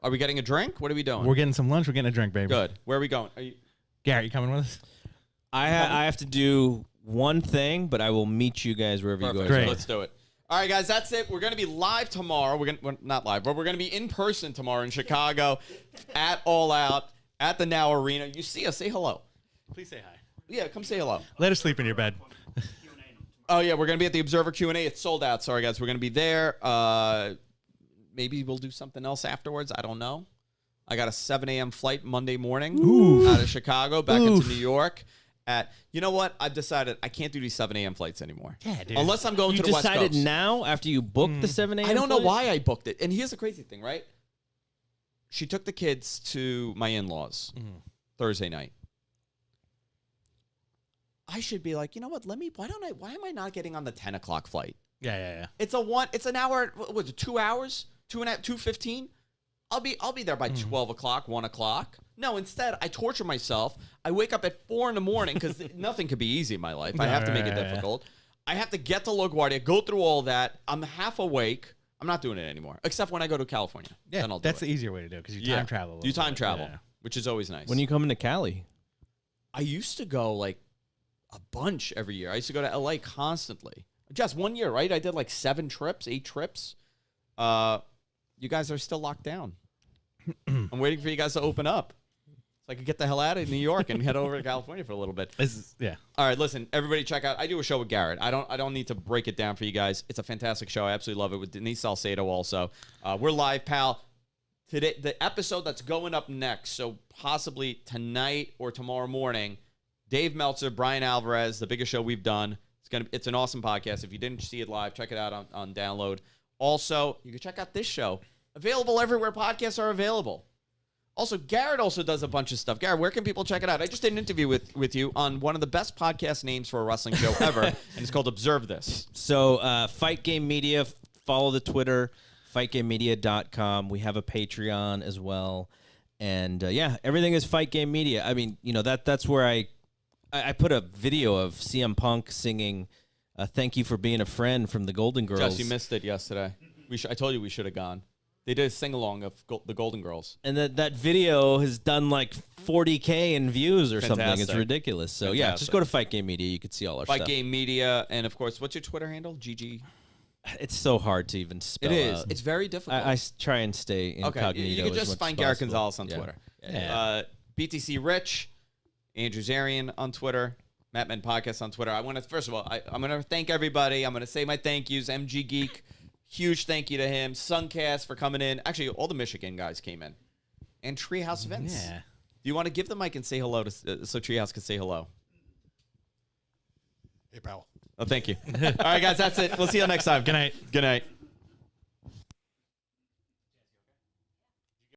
[SPEAKER 1] Are we getting a drink? What are we doing?
[SPEAKER 2] We're getting some lunch. We're getting a drink, baby.
[SPEAKER 1] Good. Where are we going? Are you?
[SPEAKER 2] Garrett, you coming with us?
[SPEAKER 3] I have to do one thing, but I will meet you guys wherever you
[SPEAKER 1] Perfect.
[SPEAKER 3] guys
[SPEAKER 2] Great.
[SPEAKER 3] are.
[SPEAKER 1] Let's do it. All right, guys, that's it. We're going to be live tomorrow. We're not live, but we're going to be in person tomorrow in Chicago at All Out at the Now Arena. You see us, say hello.
[SPEAKER 2] Please say hi.
[SPEAKER 1] Yeah, come say hello.
[SPEAKER 2] Let us sleep in your bed.
[SPEAKER 1] Oh, yeah, we're going to be at the Observer Q&A. It's sold out. Sorry, guys. We're going to be there. Maybe we'll do something else afterwards. I don't know. I got a 7 a.m. flight Monday morning out of Chicago back into New York. You know what? I've decided I can't do these 7 a.m. flights anymore.
[SPEAKER 2] Yeah, dude.
[SPEAKER 1] Unless I'm going
[SPEAKER 3] You
[SPEAKER 1] to the West
[SPEAKER 3] decided
[SPEAKER 1] Coast.
[SPEAKER 3] now after you booked the 7 a.m.
[SPEAKER 1] I don't know
[SPEAKER 3] flight?
[SPEAKER 1] why I booked it. And here's the crazy thing, right? She took the kids to my in-laws Thursday night. I should be like, you know what? Why am I not getting on the 10 o'clock flight?
[SPEAKER 2] Yeah.
[SPEAKER 1] It's an hour, what was it, 2 hours? 2:15? I'll be there by 12 o'clock, 1 o'clock. No, instead, I torture myself. I wake up at 4 in the morning because nothing could be easy in my life. I have to make it difficult. I have to get to LaGuardia, go through all that. I'm half awake. I'm not doing it anymore, except when I go to California.
[SPEAKER 2] Yeah,
[SPEAKER 1] Then I'll do
[SPEAKER 2] that's
[SPEAKER 1] it.
[SPEAKER 2] the easier way to do it because you time travel. a little
[SPEAKER 1] You time
[SPEAKER 2] bit.
[SPEAKER 1] travel,
[SPEAKER 2] Yeah.
[SPEAKER 1] which is always nice.
[SPEAKER 3] When you come into Cali?
[SPEAKER 1] I used to go like a bunch every year. I used to go to LA constantly. Just 1 year, right? I did like 8 trips. You guys are still locked down. I'm waiting for you guys to open up so I could get the hell out of New York and head over to California for a little bit.
[SPEAKER 2] Yeah.
[SPEAKER 1] All right, listen, everybody, check out. I do a show with Garrett. I don't need to break it down for you guys. It's a fantastic show. I absolutely love it with Denise Salcedo also. We're live, pal. Today, the episode that's going up next, so possibly tonight or tomorrow morning, Dave Meltzer, Brian Alvarez, the biggest show we've done. It's an awesome podcast. If you didn't see it live, check it out on download. Also, you can check out this show. Available everywhere podcasts are available. Also, Garrett also does a bunch of stuff. Garrett, where can people check it out? I just did an interview with you on one of the best podcast names for a wrestling show ever, and it's called Observe This.
[SPEAKER 3] So, Fight Game Media, follow the Twitter, fightgamemedia.com. We have a Patreon as well. And, everything is Fight Game Media. I mean, that's where I put a video of CM Punk singing Thank You for Being a Friend from the Golden Girls.
[SPEAKER 1] Jess, you missed it yesterday. I told you we should have gone. They did a sing-along of the Golden Girls.
[SPEAKER 3] And that video has done like 40K in views or something. It's ridiculous. So, just go to Fight Game Media. You can see all our stuff.
[SPEAKER 1] Fight Game Media. And, of course, what's your Twitter handle? GG?
[SPEAKER 3] It's so hard to even spell out.
[SPEAKER 1] It's very difficult.
[SPEAKER 3] I try and stay incognito.
[SPEAKER 1] Okay, you can just find Garrett Gonzalez on Twitter.
[SPEAKER 3] Yeah.
[SPEAKER 1] BTC Rich, Andrew Zarian on Twitter, Matt Men Podcast on Twitter. First of all, I'm going to thank everybody. I'm going to say my thank yous. MG Geek, huge thank you to him. Suncast for coming in. Actually, all the Michigan guys came in. And Treehouse Events.
[SPEAKER 2] Yeah.
[SPEAKER 1] Do you want to give the mic and say hello so Treehouse can say hello?
[SPEAKER 6] Hey, pal.
[SPEAKER 1] Oh, thank you. All right, guys, that's it. We'll see you next time.
[SPEAKER 2] Good night.
[SPEAKER 1] Good night.